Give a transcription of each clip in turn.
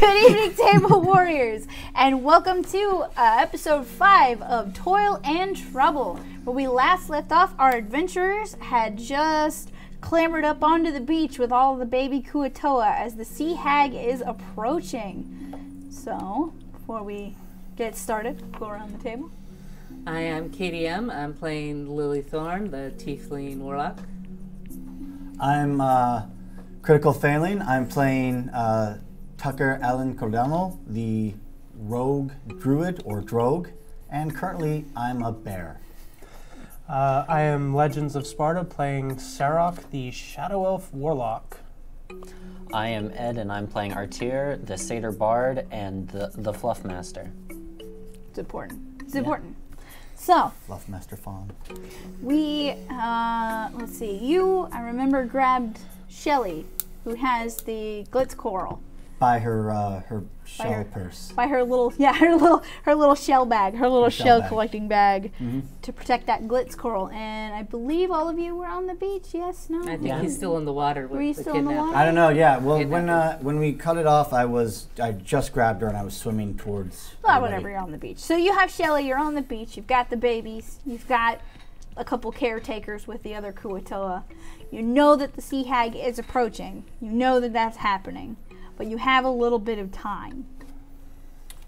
Good evening, Table Warriors, and welcome to episode 5 of Toil and Trouble. Where we last left off, our adventurers had just clambered up onto the beach with all the baby Kuatoa as the sea hag is approaching. So, before we get started, go around the table. I am KDM. I'm playing Lily Thorn, the Tiefling Warlock. I'm Critical Failing. I'm playing Tucker Allen Cordano, the Rogue Druid or Drogue, and currently I'm a bear. I am Legends of Sparta playing Sarok, the Shadow Elf Warlock. I am Ed, and I'm playing Artir, the Satyr Bard, and the Fluff Master. It's important. It's important. So, Fluff Master Fawn. we, let's see, you, I remember, grabbed Shelly, who has the glitz coral. By her shell purse. By her little, her little shell bag, her little shell bag. collecting bag to protect that glitz coral. And I believe all of you were on the beach. Yes, no. I think he's still in the water with Were you the still in the kidnapper. water? I don't know. Yeah. Well, when we cut it off, I just grabbed her and I was swimming towards. Well, everybody. whatever. You're on the beach. So you have Shelly. You're on the beach. You've got the babies. You've got a couple caretakers with the other Kuatoa. You know that the sea hag is approaching. You know that that's happening. But you have a little bit of time.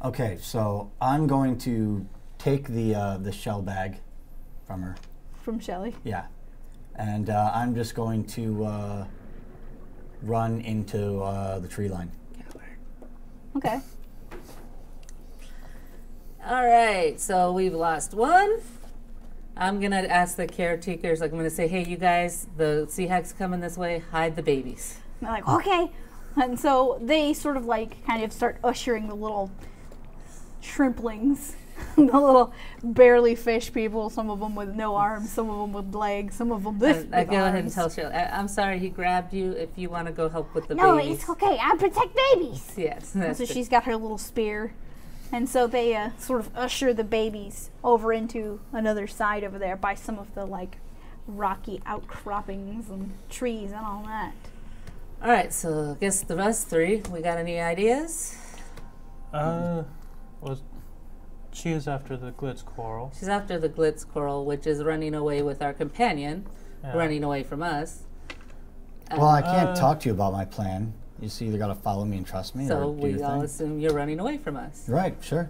Okay, so I'm going to take the shell bag from her. From Shelly. Yeah, and I'm just going to run into the tree line. Okay. All right, so we've lost one. I'm going to ask the caretakers, I'm going to say, hey, you guys, the sea hag's coming this way, hide the babies. And they're like, okay. And so they sort of like kind of start ushering the little shrimplings, the little barely fish people, some of them with no arms, some of them with legs, some of them with I go ahead and arms. tell Shirley, I'm sorry he grabbed you. If you want to go help with the No, babies. it's okay. I protect babies. Yes. And That's so good. she's got her little spear. And so they sort of usher the babies over into another side over there by some of the like rocky outcroppings and trees and all that. All right, so I guess the rest three, we got any ideas? Well, she is after the glitz coral. She's after the glitz coral, which is running away with our companion, Yeah. running away from us. Well, I can't talk to you about my plan. You see, either got to follow me and trust me, So or do we your all thing. assume you're running away from us. Right, sure.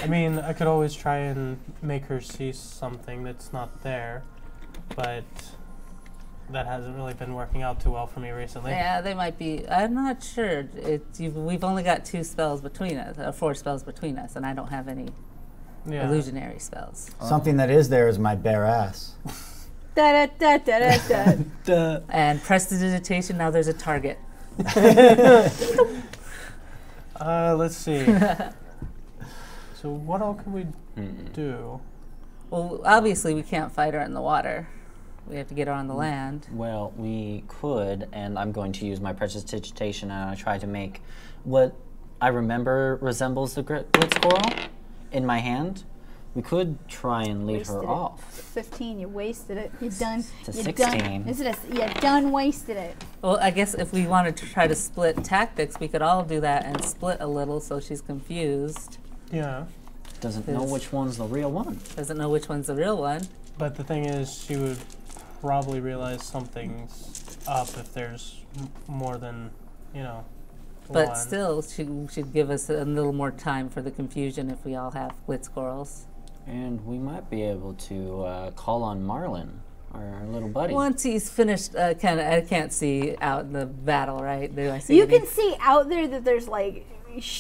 I mean, I could always try and make her see something that's not there, but that hasn't really been working out too well for me recently. Yeah, they might be. I'm not sure. We've only got 2 spells between us, 4 spells between us, and I don't have any illusionary spells. Something that is there is my bare ass. Da da da da da da. And prestidigitation, now there's a target. Let's see. So what all can we do? Well, obviously we can't fight her in the water. We have to get her on the land. Well, we could, and I'm going to use my prestidigitation, and I try to make what I remember resembles the glitz coral in my hand. We could try and lead Wasted her it. off. 15, you wasted it. You done. It's a You 16. done. Is it you done wasted it. Well, I guess if we wanted to try to split tactics, we could all do that and split a little so she's confused. Yeah. doesn't know which one's the real one. Doesn't know which one's the real one. But the thing is, she would probably realize something's up if there's more than, But one. still, she should give us a little more time for the confusion if we all have glitz corals. And we might be able to call on Marlin, our little buddy. Once he's finished, I can't see out in the battle, right? Do I see You any? can see out there that there's like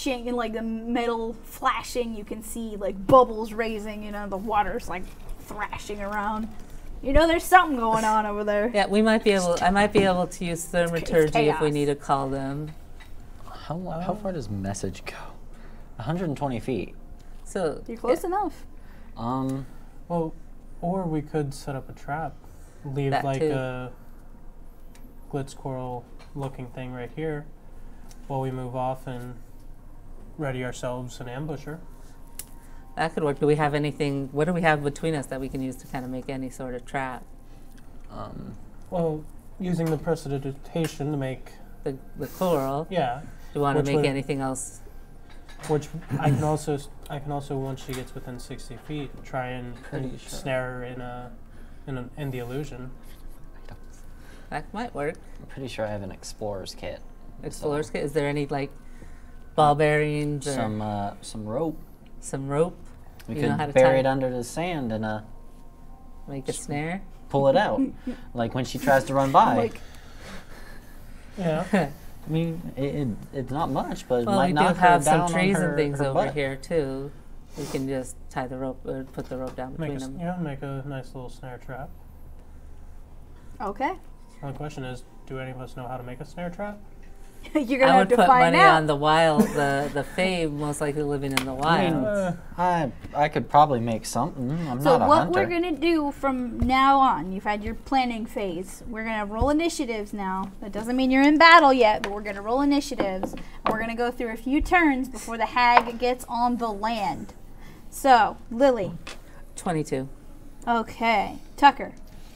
and like the metal flashing. You can see like bubbles raising. The water's like thrashing around. There's something going on over there. Yeah, we might be able. I might be able to use thaumaturgy if we chaos. need to call them. How far does message go? 120 feet. So You're close enough. Well, or we could set up a trap. Leave That like too. a glitz coral looking thing right here while we move off and ready ourselves an ambusher. that could work. Do we have anything? What do we have between us that we can use to kind of make any sort of trap? Well, using the prestidigitation to make, The coral. yeah, Do you want to Which make would- anything else? which I can also once she gets within 60 feet try and Pretty sure. snare her in the illusion. That might work. I'm pretty sure I have an explorer's kit. Explorer's kit. Is there any like ball bearings or Some rope. some rope? We You know how could to bury tie- it under the sand and Make a snare. pull it out, like when she tries to run by. Like Yeah. I mean, it's not much, but it Well, might we do knock her have some down on trees her, and things her over butt. here too. We can just tie the rope or put the rope down between them. Make a nice little snare trap. okay, Now the question is, do any of us know how to make a snare trap? you're gonna I have would to put find money out. on the wild, the fae most likely living in the wild. I could probably make something. I'm So not a what hunter. we're gonna do from now on, you've had your planning phase. We're gonna roll initiatives now. That doesn't mean you're in battle yet, but we're gonna roll initiatives. And we're gonna go through a few turns before the hag gets on the land. So, Lily. 22. Okay. Tucker.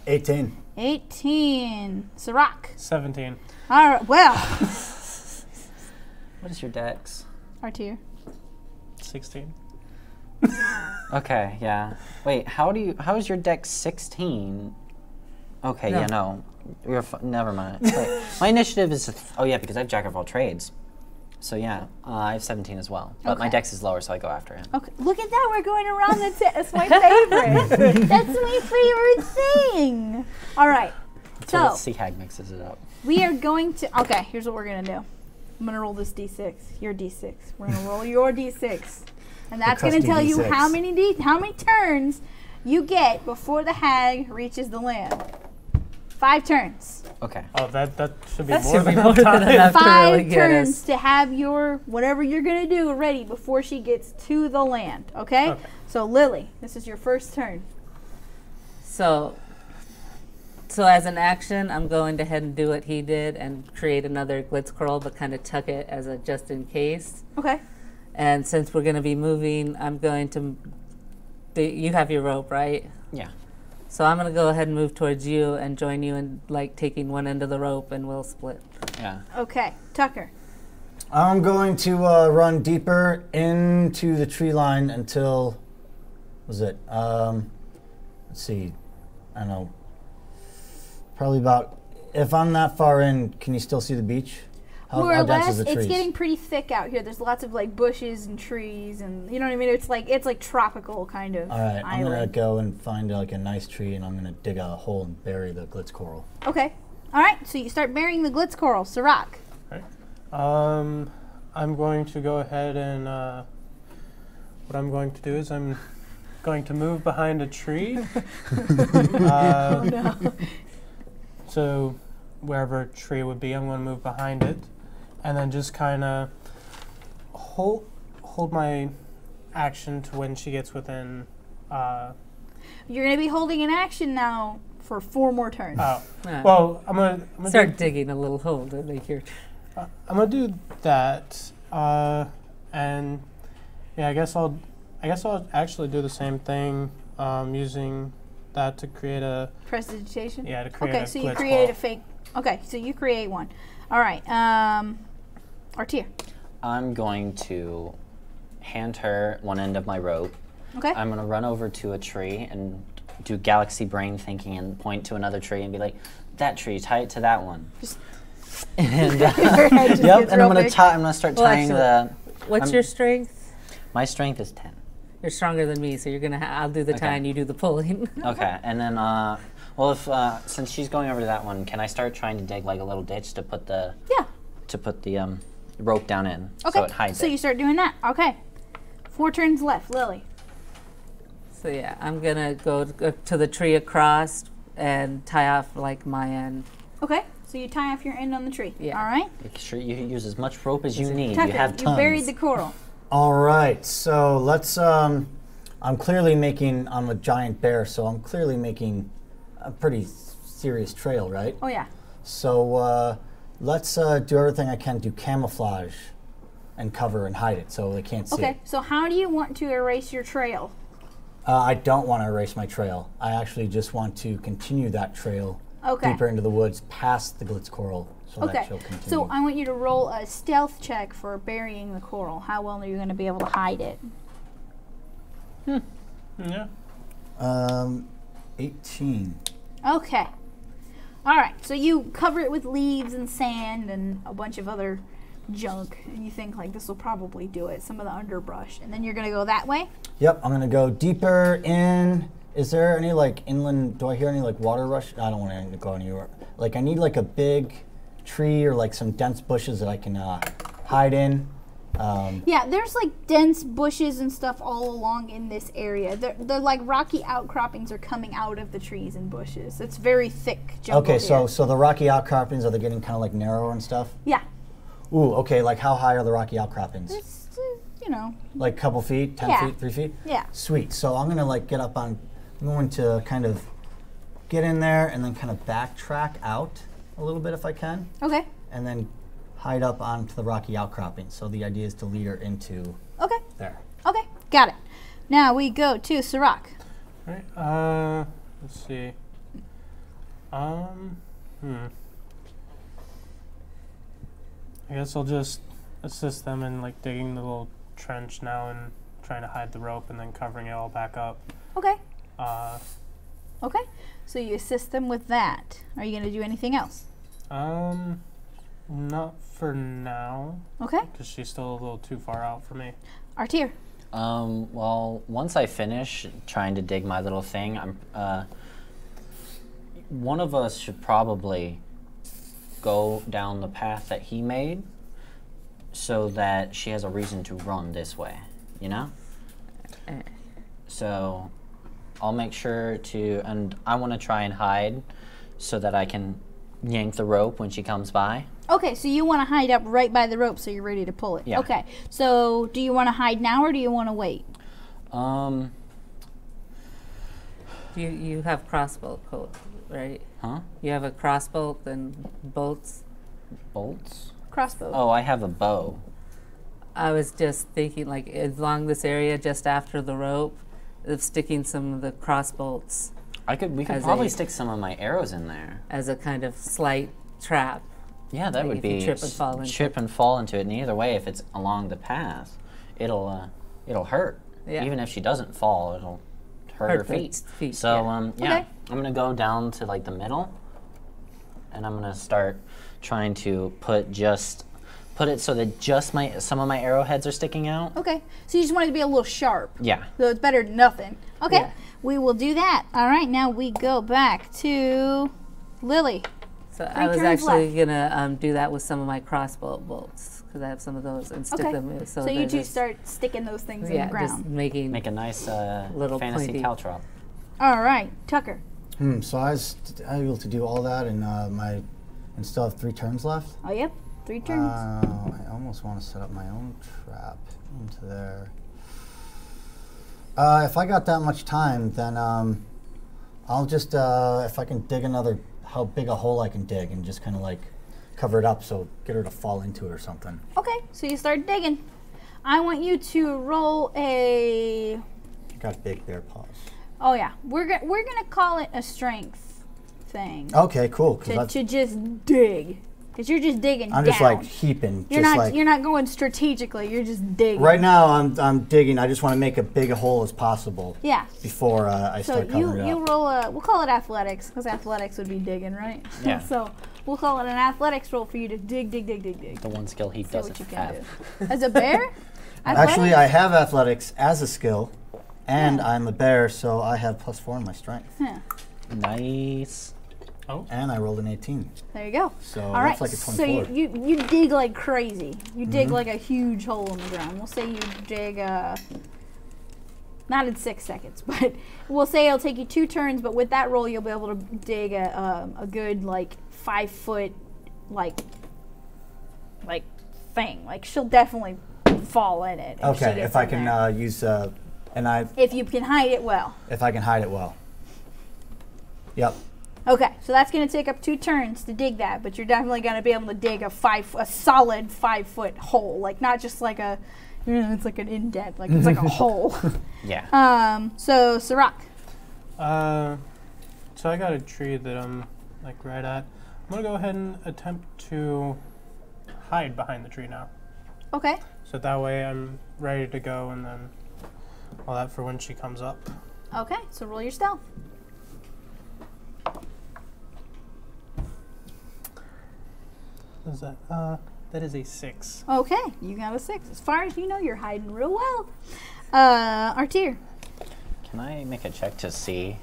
18. 18. Sirach. 17. All right. Well, What is your dex? R2. 16. Okay, yeah. Wait, how is your dex 16? Okay, No. yeah, no. Never mind. Wait, my initiative is oh yeah, because I have Jack of all trades. So yeah, I have 17 as well. But my Okay. dex is lower, so I go after him. Okay. Look at that. We're going around the That's my favorite. That's my favorite thing. All right. Until the So, sea hag mixes it up. we are going to. Okay, here's what we're going to do. I'm going to roll this d6. Your d6. We're going to roll your d6. And that's going to crusty tell you D6. how many turns you get before the hag reaches the land. 5 turns. Okay. Oh, that should be That more should be than more enough than time. enough to 5 really get turns us. to have your whatever you're going to do ready before she gets to the land. Okay? Okay. So, Lily, this is your first turn. So as an action, I'm going to head and do what he did and create another glitz curl, but kind of tuck it as a just in case. Okay. And since we're going to be moving, I'm going to. You have your rope, right? Yeah. So I'm going to go ahead and move towards you and join you in like taking one end of the rope, and we'll split. Yeah. Okay. Tucker. I'm going to run deeper into the tree line until, let's see, I don't know, probably about, if I'm that far in, can you still see the beach? More or how dense less, is the it's trees? getting pretty thick out here. There's lots of like bushes and trees, and you know what I mean. It's like tropical kind of. All right, I'm gonna island. go and find like a nice tree, and I'm gonna dig a hole and bury the glitz coral. Okay. All right. So you start burying the glitz coral, Sirach. I'm going to go ahead and what I'm going to do is I'm going to move behind a tree. So wherever a tree would be, I'm going to move behind it, and then just kind of hold my action to when she gets within. You're gonna be holding an action now for 4 more turns. Well, I'm gonna Start digging a little hole to make your. I'm gonna do that, and yeah, I guess I'll actually do the same thing, using that to create a Prestidigitation. to create Okay. a So you glitz create a ball. fake. Okay. So you create one. All right. Artir. I'm going to hand her one end of my rope. Okay. I'm gonna run over to a tree and do galaxy brain thinking and point to another tree and be like, "That tree, tie it to that one." And Your head just yep, gets and I'm real gonna big. tie. I'm gonna start tying the. What's your strength? My strength is 10. You're stronger than me, so you're gonna. I'll do the tie and you do the pulling. Okay, and then well, if since she's going over to that one, can I start trying to dig like a little ditch to put the rope down in Okay. so it hides So it? you start doing that. Okay. 4 turns left, Lily. So yeah, I'm gonna go to the tree across and tie off like my end. Okay. So you tie off your end on the tree. Yeah. All right. Make sure you use as much rope as you need. Tucker, You have tons. buried the coral. All right, so let's. I'm clearly making. I'm a giant bear, so I'm clearly making a pretty serious trail, right? Oh yeah. So let's do everything I can to camouflage and cover and hide it so they can't see Okay. it. So how do you want to erase your trail? I don't want to erase my trail. I actually just want to continue that trail Okay. deeper into the woods past the glitz coral so that Okay. she'll continue. So I want you to roll a stealth check for burying the coral. How well are you going to be able to hide it? Yeah. 18. Okay. All right. So you cover it with leaves and sand and a bunch of other junk, and you think like this will probably do it. Some of the underbrush, and then you're going to go that way. Yep, I'm gonna go deeper in. Is there any like inland? Do I hear any like water rush? I don't want to go anywhere. Like I need like a big tree or like some dense bushes that I can hide in. Yeah, there's like dense bushes and stuff all along in this area. The like rocky outcroppings are coming out of the trees and bushes. It's very thick jungle Okay, here. so the rocky outcroppings, are they getting kind of like narrower and stuff? Yeah, Ooh, okay. Like how high are the rocky outcroppings? it's you know, Like a couple feet, 10 Yeah. feet, 3 feet? yeah. Sweet. So I'm gonna like get up on. I'm going to kind of get in there and then kind of backtrack out a little bit if I can, Okay, and then hide up onto the rocky outcropping. So the idea is to lead her into okay, there. okay. Got it. Now we go to Sirach. All right. Let's see. I guess I'll just assist them in like digging the little trench now and trying to hide the rope and then covering it all back up. Okay, Uh, okay. So you assist them with that. Are you going to do anything else? not for now, Okay, because she's still a little too far out for me. Artir. Well, once I finish trying to dig my little thing, one of us should probably go down the path that he made so that she has a reason to run this way, you know? So I'll make sure to, and I want to try and hide so that I can yank the rope when she comes by. Okay, so you want to hide up right by the rope so you're ready to pull it. Yeah. Okay, so do you want to hide now or do you want to wait? You have crossbow coat, right? Huh? You have a crossbow and bolts. Bolts? Crossbow. Oh, I have a bow. I was just thinking, like, along this area, just after the rope, of sticking some of the cross bolts We could As probably a- stick some of my arrows in there. as a kind of slight trap. Yeah, that Like would if you be trip and fall into trip and fall into it. And either way, if it's along the path, it'll hurt. Yeah. Even if she doesn't fall, it'll hurt her feet. So yeah, Okay. I'm gonna go down to like the middle, and I'm gonna start trying to put it so that just some of my arrowheads are sticking out. Okay, so you just want it to be a little sharp. Yeah. So it's better than nothing. Okay, Yeah. we will do that. All right, now we go back to Lily. So 3 I was turns actually gonna do that with some of my crossbow bolts because I have some of those and stick Okay. them in. So they're you two just- start sticking those things in yeah, the just ground. making Make a nice Little fantasy pointy. caltrop. All right, Tucker. So I was able to do all that and and still have 3 turns left. Oh, yep, 3 turns. I almost want to set up my own trap into there. If I got that much time, then I'll just, if I can dig how big a hole I can dig and just kind of like cover it up so get her to fall into it or something. Okay, so you start digging. I want you to roll a. I got big bear paws. Oh yeah, we're gonna call it a strength thing. Okay, cool. 'Cause To just dig. Because you're just digging I'm down. just like heaping. You're just not. like, You're not going strategically. You're just digging. right now, I'm digging. I just want to make a big a hole as possible. Yeah. Before I So start covering it you up. roll a. We'll call it athletics because athletics would be digging, right? Yeah. So we'll call it an athletics roll for you to dig. The one skill he See what doesn't you can have. do. As a bear. Actually, I have athletics as a skill, and Yeah. I'm a bear, so I have +4 in my strength. Yeah. Nice. And I rolled an 18. There you go. So All right. that's like a So 24. you dig like crazy. You dig like a huge hole in the ground. We'll say you dig. Not in 6 seconds, but we'll say it'll take you 2 turns. But with that roll, you'll be able to dig a good like 5 foot like thing. Like she'll definitely fall in it. If she Okay, gets if I in can there. use and If you can hide it well. if I can hide it well. Yep. Okay, so that's going to take up 2 turns to dig that, but you're definitely going to be able to dig a solid 5 foot hole, like not just like a, it's like an indent, like it's like a hole. Yeah. So Sirach. So I got a tree that I'm like right at. I'm gonna go ahead and attempt to hide behind the tree now. Okay. So that way I'm ready to go, and then all that for when she comes up. Okay, so roll your stealth. What is that? That is a 6. Okay, you got a 6. As far as you know, you're hiding real well. Artir. Can I make a check to see,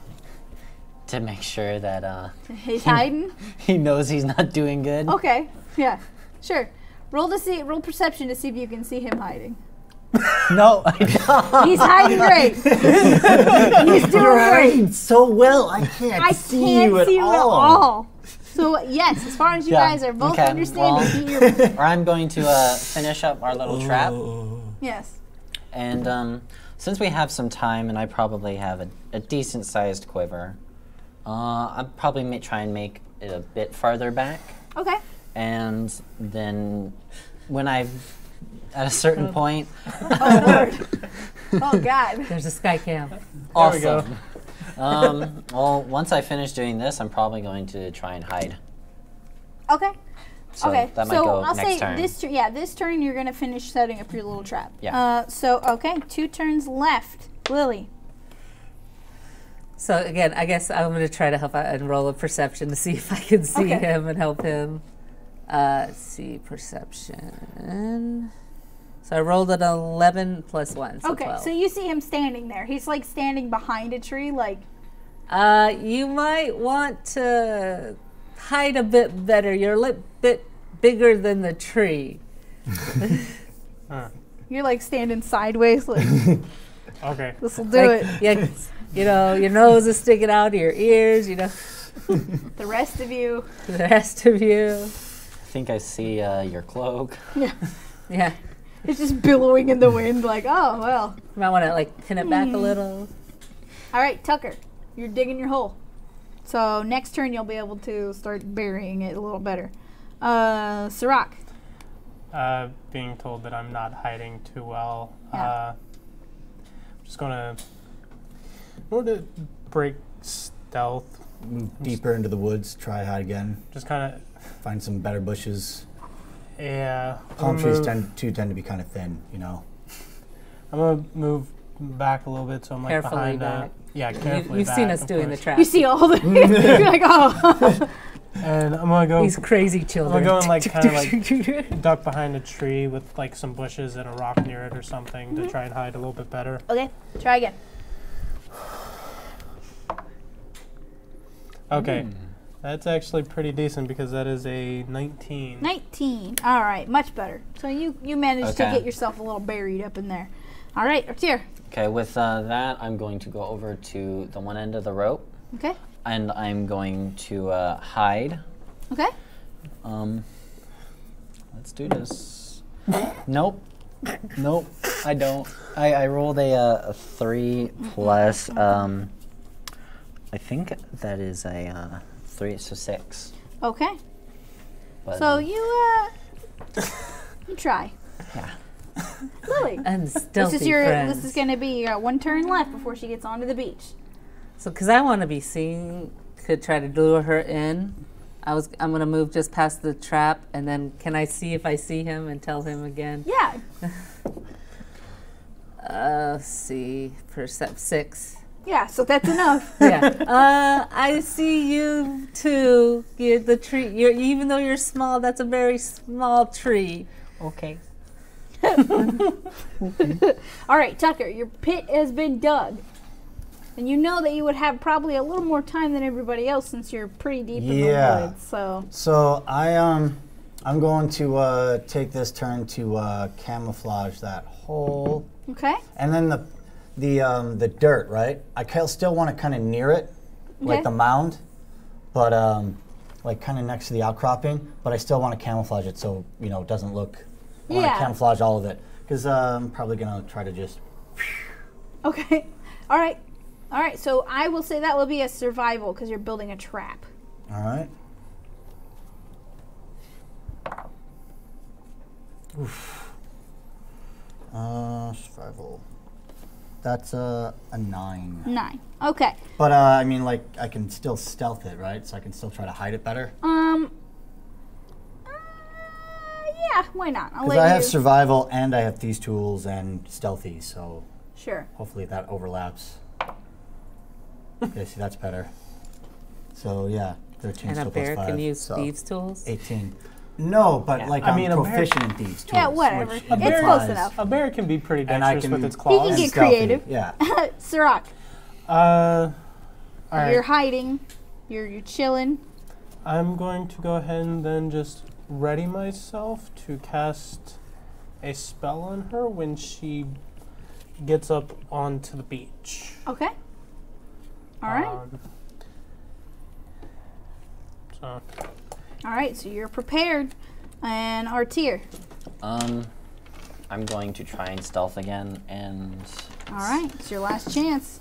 to make sure that He's hiding? he knows he's not doing good? Okay, yeah, sure. Roll perception to see if you can see him hiding. No, I don't. He's hiding great. He's doing You're great. hiding so well. I can't I see can't you see at you at all. So yes, as far as you Yeah, guys are both okay, understanding, well- Or I'm going to finish up our little trap. yes. And since we have some time, and I probably have a decent-sized quiver, I'll probably try and make it a bit farther back. Okay. And then when I've, at a certain point, Oh Lord. Oh God. There's a sky cam. we go. awesome. Well, once I finish doing this, I'm probably going to try and hide. Okay. So Okay. that might So go I'll next say turn. this turn you're gonna finish setting up your little trap. Yeah. So okay, 2 turns left. Lily. So again, I guess I'm going to try to help out and roll a perception to see if I can see Okay. him and help him. Let's see, perception. So I rolled an 11 plus 1, so Okay. 12. So you see him standing there. He's like standing behind a tree, like. You might want to hide a bit better. You're a little bit bigger than the tree. You're like standing sideways, like Okay. this will do Like, it. yeah, you know, your nose is sticking out of your ears, you know, The rest of you. the rest of you. I think I see your cloak. Yeah. It's just billowing in the wind, like, oh well. You might want to like pin it back a little. All right, Tucker, you're digging your hole. So next turn you'll be able to start burying it a little better. Sirach. Being told that I'm not hiding too well, Yeah. I'm just gonna break stealth. Move deeper into the woods. Try hide again. Just kind of, Find some better bushes. yeah. Palm I'm trees gonna move- tend to be kind of thin, you know. I'm gonna move back a little bit, so I'm like Carefully behind back. yeah, carefully You've back, seen us of doing the course. trap. You see all the. You're like, oh. And I'm gonna go These crazy children. go and, like, kinda, like- duck behind a tree with like some bushes and a rock near it or something to try and hide a little bit better. Okay, try again. Okay. That's actually pretty decent because that is a 19. 19. All right, much better. So you managed to Okay. get yourself a little buried up in there. All right, Artir. Okay, with that, I'm going to go over to the one end of the rope, Okay. and I'm going to hide. Okay. Let's do this. Nope. Nope, I don't. I rolled a 3 plus, I think that is a 3, so 6. Okay. But, So you try. yeah. Lily. And stealthy This is gonna be 1 turn left before she gets onto the beach. So, because I want to be seen, could try to lure her in. I'm gonna move just past the trap, and then can I see if I see him and tell him again? Yeah. Let's see, 6. Yeah, so that's enough. Yeah. I see you too. You're the tree. Even though you're small, that's a very small tree. Okay. All right, Tucker, your pit has been dug. And you know that you would have probably a little more time than everybody else since you're pretty deep in the woods. So I'm going to take this turn to camouflage that hole. Okay. And then the dirt, right? I still want to kind of near it, like Okay. the mound, but like kind of next to the outcropping. But I still want to camouflage it so it doesn't look. I want to camouflage all of it because I'm probably gonna try to just. Okay. All right. So I will say that will be a survival because you're building a trap. All right. Oof. Survival. That's a 9. 9. Okay. But I mean, like, I can still stealth it, right? So I can still try to hide it better. Yeah. Why not? I'll Because let I you. have survival and I have thieves' tools and stealthy, so Sure. hopefully that overlaps. Okay, see, that's better. So yeah, 13 And a still plus bear 5. can use so thieves' tools. 18. No, but like I I'm mean, a bear- proficient in thieves' tools. Yeah, whatever. which It's implies- close enough. A bear can be pretty And I dexterous can- with its He claws. can and get stealthy, creative. Yeah. Sirach, All right. you're hiding. You're chilling. I'm going to go ahead and then just ready myself to cast a spell on her when she gets up onto the beach. Okay. All right. So All right. So you're prepared. And Artir. I'm going to try and stealth again, and All right. It's your last chance.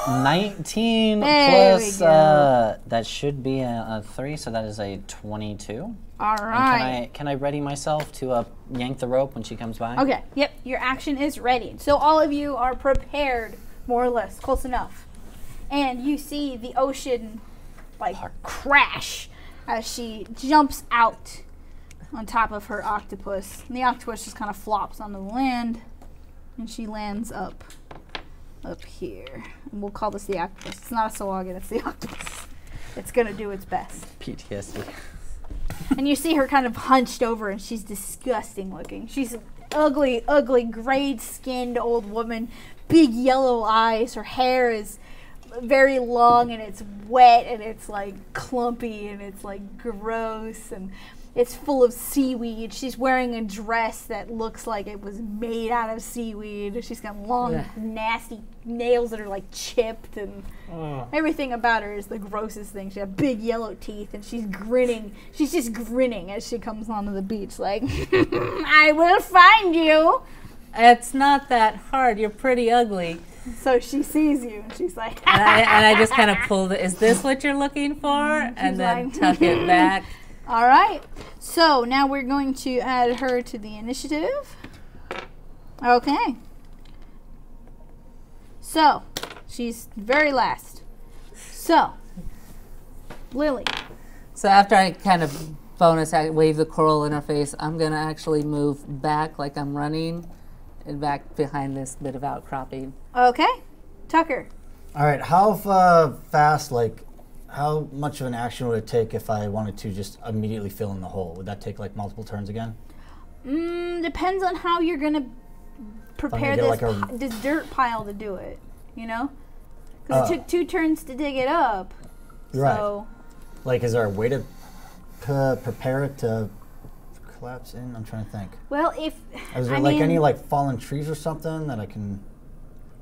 19 There we plus go. that should be a 3, so that is a 22. All And right. can I ready myself to yank the rope when she comes by? Okay. Yep. Your action is ready. So all of you are prepared, more or less, close enough. And you see the ocean, like, crash as she jumps out on top of her octopus. And the octopus just kind of flops onto the land, and she lands up here. And we'll call this the octopus. It's not a Sawagan, it's the octopus. It's gonna do its best. PTSD. And you see her kind of hunched over, and she's disgusting looking. She's an ugly, ugly, gray-skinned old woman, big yellow eyes. Her hair is very long, and it's wet, and it's like clumpy, and it's like gross, and it's full of seaweed. She's wearing a dress that looks like it was made out of seaweed. She's got long, Yeah. nasty nails that are like chipped, and everything about her is the grossest thing. She has big yellow teeth, and she's grinning. She's just grinning as she comes onto the beach, like, I will find you. It's not that hard. You're pretty ugly. So she sees you, and she's like, And I just kind of pull is this what you're looking for? And then like- tuck it back. all right. So now we're going to add her to the initiative. Okay. So she's very last. So, Lily. So after I kind of wave the coral in her face, I'm going to actually move back like I'm running and back behind this bit of outcropping. Okay. Tucker. All right, how fast, like, how much of an action would it take if I wanted to just immediately fill in the hole? Would that take like multiple turns again? Depends on how you're going to prepare get this, like this dirt pile to do it, you know? Because Oh. it took 2 turns to dig it up. Right. So, Like, is there a way to prepare it to collapse in? I'm trying to think. well, if... Is there I like mean, any like fallen trees or something that I can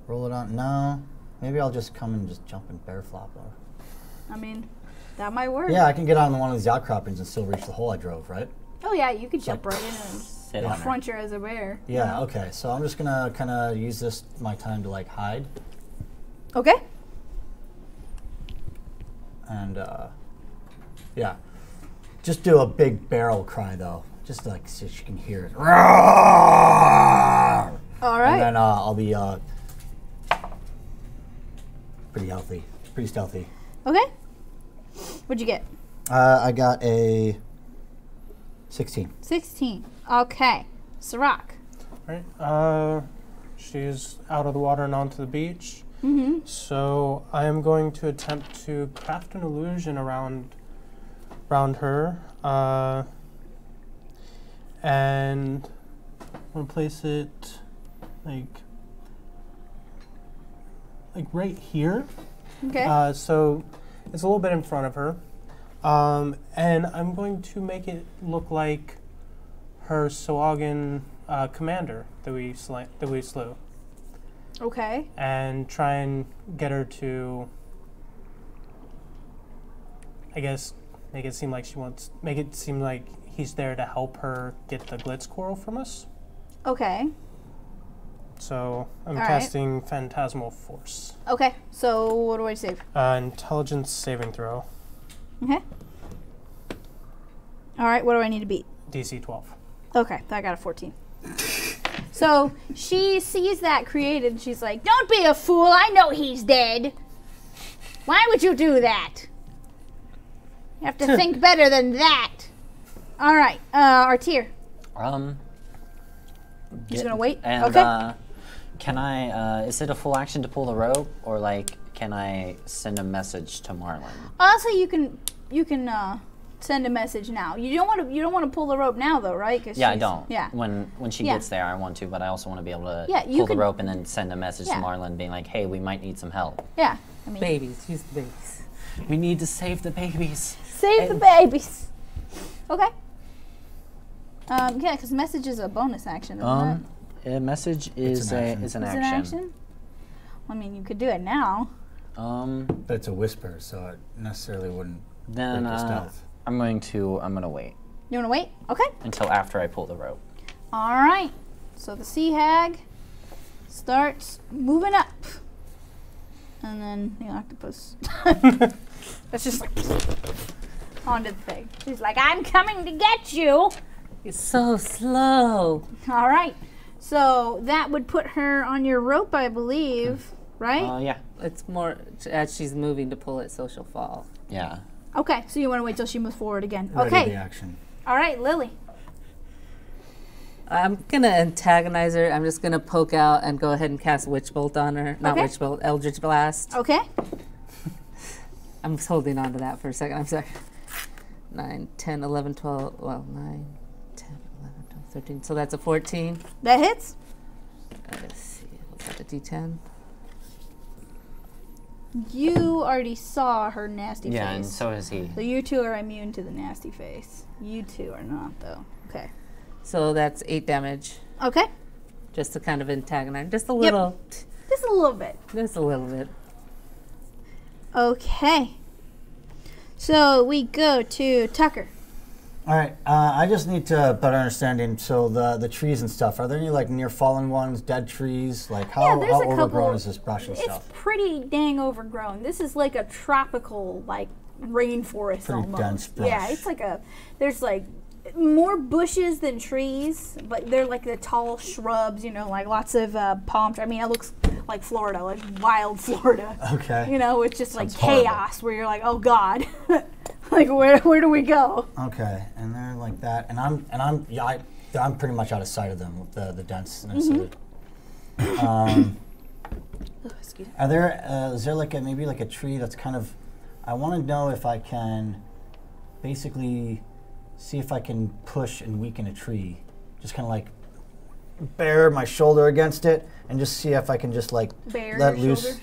roll it on? No. Maybe I'll just come and just jump and bear flop. I mean, that might work. Yeah, I can get on one of these outcroppings and still reach the hole I drove, right? Oh, yeah, you could jump right in and Sit on her. front her as a bear. Yeah, okay. So I'm just gonna kind of use this my time to like hide Okay. and yeah, just do a big barrel cry though, just like so she can hear it. All And right. then I'll be pretty healthy, pretty stealthy. Okay. What'd you get? I got a 16. 16. Okay. Sirach. Right. She's out of the water and onto the beach. Mm-hmm. So I am going to attempt to craft an illusion around her, and I'm gonna place it like right here. Okay. So it's a little bit in front of her, and I'm going to make it look like her Sawagan commander that we slew. Okay. And try and get her to, I guess, make it seem like he's there to help her get the glitz coral from us. Okay. So I'm All right. casting Phantasmal Force. Okay. So what do I save? Intelligence saving throw, Okay. All right. What do I need to beat? DC 12. Okay. I got a 14. So she sees that created and she's like, "Don't be a fool. I know he's dead. Why would you do that? You have to think better than that." All right. Artir. Just gonna wait? And, Okay. can I, is it a full action to pull the rope, or like, can I send a message to Marlin? Also, you can send a message now. You don't want to pull the rope now though, right? 'Cause Yeah, I she's- don't. Yeah. When she Yeah. gets there, I want to, but I also want to be able to Yeah, you pull the could- rope and then send a message Yeah. to Marlin being like, hey, we might need some help. Yeah. I mean, Babies, use the babies. We need to save the babies. save the babies. Okay. Yeah, because message is a bonus action. Isn't it? A message is an action. is an Is it action. Well, I mean, you could do it now. But it's a whisper, so it necessarily wouldn't Then break the stealth. I'm gonna wait You want to wait? Okay. until after I pull the rope. All right. So the sea hag starts moving up, and then the octopus. That's just like onto the thing. She's like, "I'm coming to get you." It's so slow. All right. So that would put her on your rope, I believe, right? Yeah. It's more as she's moving to pull it, so she'll fall. Yeah. Okay. So you want to wait till she moves forward again? Ready Okay. the action. All right, Lily. I'm gonna antagonize her. I'm just gonna poke out and go ahead and cast Witch Bolt on her. Not Okay. Witch Bolt, Eldritch Blast. Okay. I'm just holding on to that for a second. I'm sorry. 9, 10, 11, 12. Well, 9, 10, 11, 12, 13. So that's a 14. That hits. Let's see. What's that, a D10? You already saw her nasty Yeah, and face. so is he. So you two are immune to the nasty face. You two are not, though. Okay. So that's 8 damage. Okay. Just to kind of antagonize. Just a little. Just a little bit. Just a little bit. Okay. So we go to Tucker. All right, I just need to better understanding. So the trees and stuff. Are there any like near fallen ones, dead trees? Like how there's a overgrown couple. is this brush and It's stuff? pretty dang overgrown. This is like a tropical, like rainforest Pretty almost. dense brush. Yeah, it's like there's like more bushes than trees, but they're like the tall shrubs, like lots of palm trees. I mean, it looks like Florida, like wild Florida. Okay. It's just like Sounds horrible. chaos where you're like, oh God, like where do we go? Okay, and they're like that, and I'm pretty much out of sight of them with the denseness Mm-hmm. of it. Excuse me. Are there is there like maybe like a tree that's kind of? I want to know if I can basically see if I can push and weaken a tree, just kind of like bear my shoulder against it, and just see if I can just like Bare let your loose. shoulder?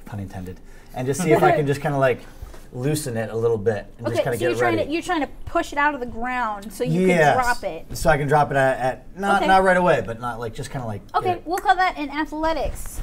Pun intended. And just see if I can just kind of like loosen it a little bit and just Okay, kind of so get it ready. you're trying to push it out of the ground so you Yes. can drop it. So I can drop it at not Okay. not right away, but not like just kind of like. get Okay, it. we'll call that in athletics.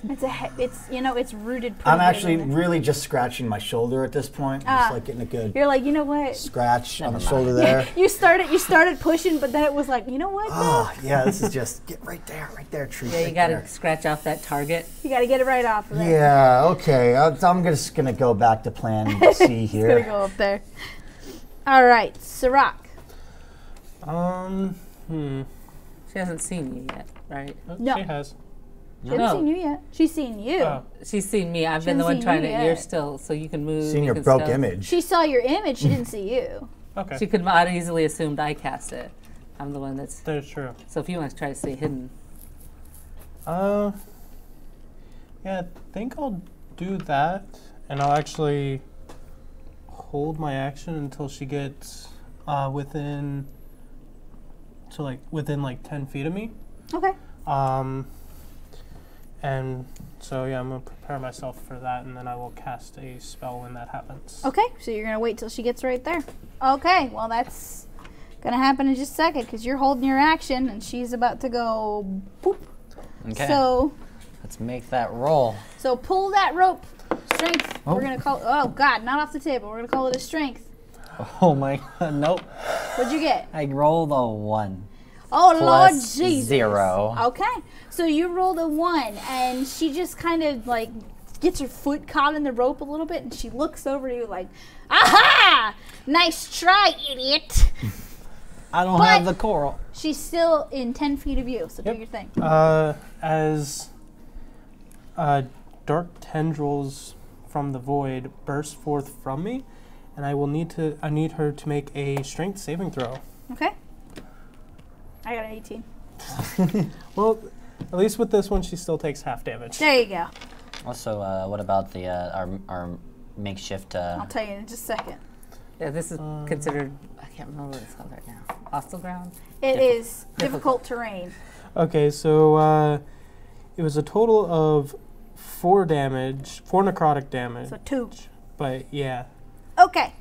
It's rooted pretty I'm good actually in it. really just scratching my shoulder at this point. Just like getting a good You're like, you know what? scratch on the Never shoulder there. You started pushing, but then it was like, you know what? Oh yeah, this is just get right there, tree. Yeah, you right gotta there. scratch off that target. You got to get it right off of there. Yeah. Okay. I'm just gonna go back to plan C It's here. gonna go up there. All right, Sirach. She hasn't seen you yet, right? Oh, No. She has. She hasn't seen you yet. She's seen you. Oh. She's seen me. I've She been the hasn't one seen trying you to. You're yet. still, so you can move. Seen you your can broke stealth. image. She saw your image. She didn't see you. Okay. She could not easily assumed I cast it. I'm the one that's. That is true. So if you want to try to stay hidden, Yeah, I think I'll do that, and I'll actually hold my action until she gets within 10 feet of me. Okay. And so yeah, I'm gonna prepare myself for that, and then I will cast a spell when that happens. Okay. So you're gonna wait till she gets right there. Okay. Well, that's gonna happen in just a second because you're holding your action and she's about to go. Boop. Okay. So Let's make that roll. pull that rope. Strength. Oh. We're gonna call. Oh God, not off the table. We're gonna call it a strength. Oh my god, nope. What'd you get? I rolled a 1. Oh Lord Plus Jesus. 0. Okay. So you rolled a 1, and she just kind of like gets her foot caught in the rope a little bit, and she looks over to you like, "Aha! Nice try, idiot." I don't But- have the coral. She's still in 10 feet of you, so do Yep. your thing. As dark tendrils from the void burst forth from me, and I need her to make a strength saving throw. Okay. I got an 18. Well, at least with this one, she still takes half damage. There you go. Also, what about the our makeshift? I'll tell you in just a second. yeah, this is considered. I can't remember what it's called right now. Hostile ground. It is difficult terrain. Okay, so it was a total of 4 necrotic damage. So 2. But yeah, Okay.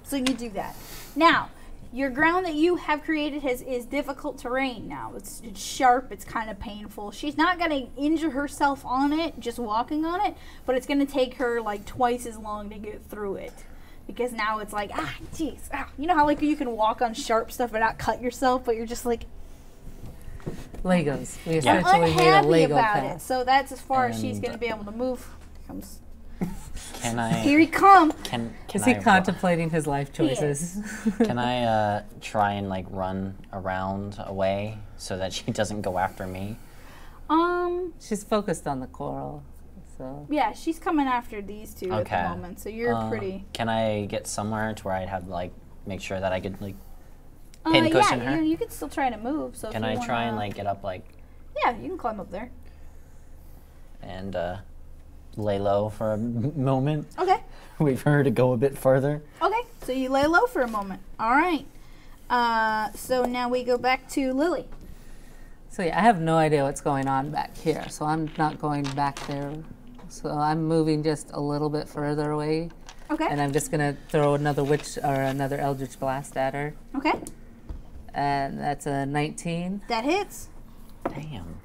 So you do that. Now, your ground that you have created is difficult terrain now. It's sharp, it's kind of painful. She's not going to injure herself on it, just walking on it, but it's going to take her like twice as long to get through it. Because now it's like, jeez. You know how like you can walk on sharp stuff and not cut yourself, but you're just like Legos. We essentially made a unhappy Lego about it. path. So that's as far as she's And- going to be able to move. Comes. Can Here I? he come. Can Is he I? contemplating his life He is. choices? Can I try and like run around away so that she doesn't go after me? She's focused on the coral, so Yeah, she's coming after these two at Okay. the moment. So you're pretty. Can I get somewhere to where I'd have like make sure that I could like Yeah, pin cushion her? you can still try to move. So if Can you I wanna, try and like get up like Yeah, you can climb up there. and lay low for a moment? Okay. Wait for her to go a bit further. Okay. So you lay low for a moment. All right. So now we go back to Lily. So yeah, I have no idea what's going on back here, so I'm not going back there. So I'm moving just a little bit further away, Okay. and I'm just gonna throw another witch or another eldritch blast at her, Okay. and that's a 19. That hits. Damn.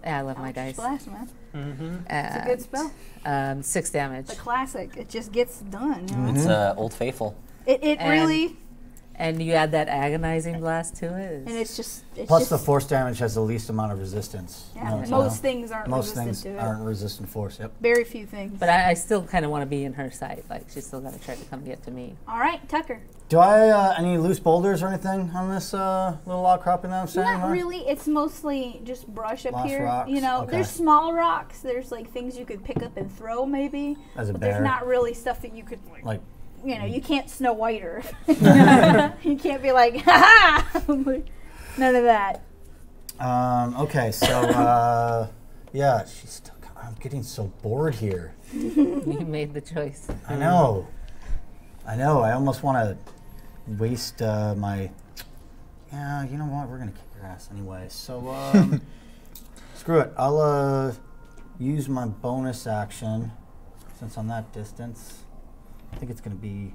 Yeah, I love my dice. Blast, man. Mm-hmm. It's a good spell. 6 damage, The classic. It just gets done. You know? It's Old Faithful. It And- really, and you add that agonizing blast to it. and it's just. It's Plus, just, the force damage has the least amount of resistance. Yeah, you know, most so things aren't most resistant things to it. aren't resistant force. Yep. Very few things. But I still kind of want to be in her sight. Like she's still got to try to come get to me. All right, Tucker. Do I any loose boulders or anything on this little log cropping that I'm standing Not on? really. It's mostly just brush up Lost here. rocks, You know, okay. there's small rocks. There's like things you could pick up and throw maybe. As a but bear. there's not really stuff that you could Like, you know, you can't Snow White her. You can't be like, ha ha! None of that. okay, so yeah, I'm getting so bored here. You made the choice. I know. I almost want to waste my. Yeah, you know what? We're gonna kick your ass anyway. So screw it. I'll use my bonus action since I'm that distance. I think it's gonna be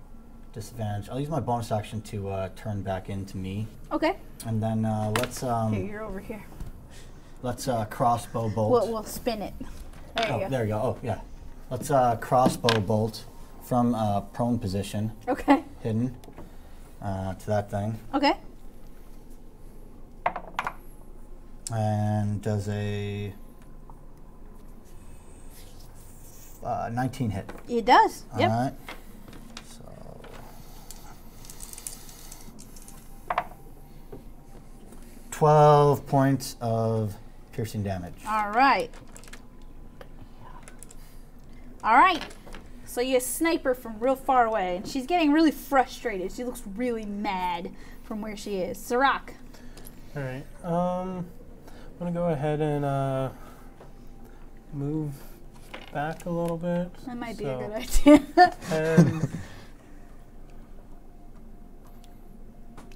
disadvantage. I'll use my bonus action to turn back into me, Okay. and then let's Here, you're over here. crossbow bolt. We'll spin it. There you Oh, go. there you go. Oh, yeah. Let's crossbow bolt from prone position, Okay. hidden, to that thing. Okay. And does a 19 hit. It does. Yep. All right. So 12 points of piercing damage. All right. All right. So you snipe her from real far away, and she's getting really frustrated. She looks really mad from where she is. Sirach. All right. I'm gonna go ahead and move back a little bit. That might be a good idea. And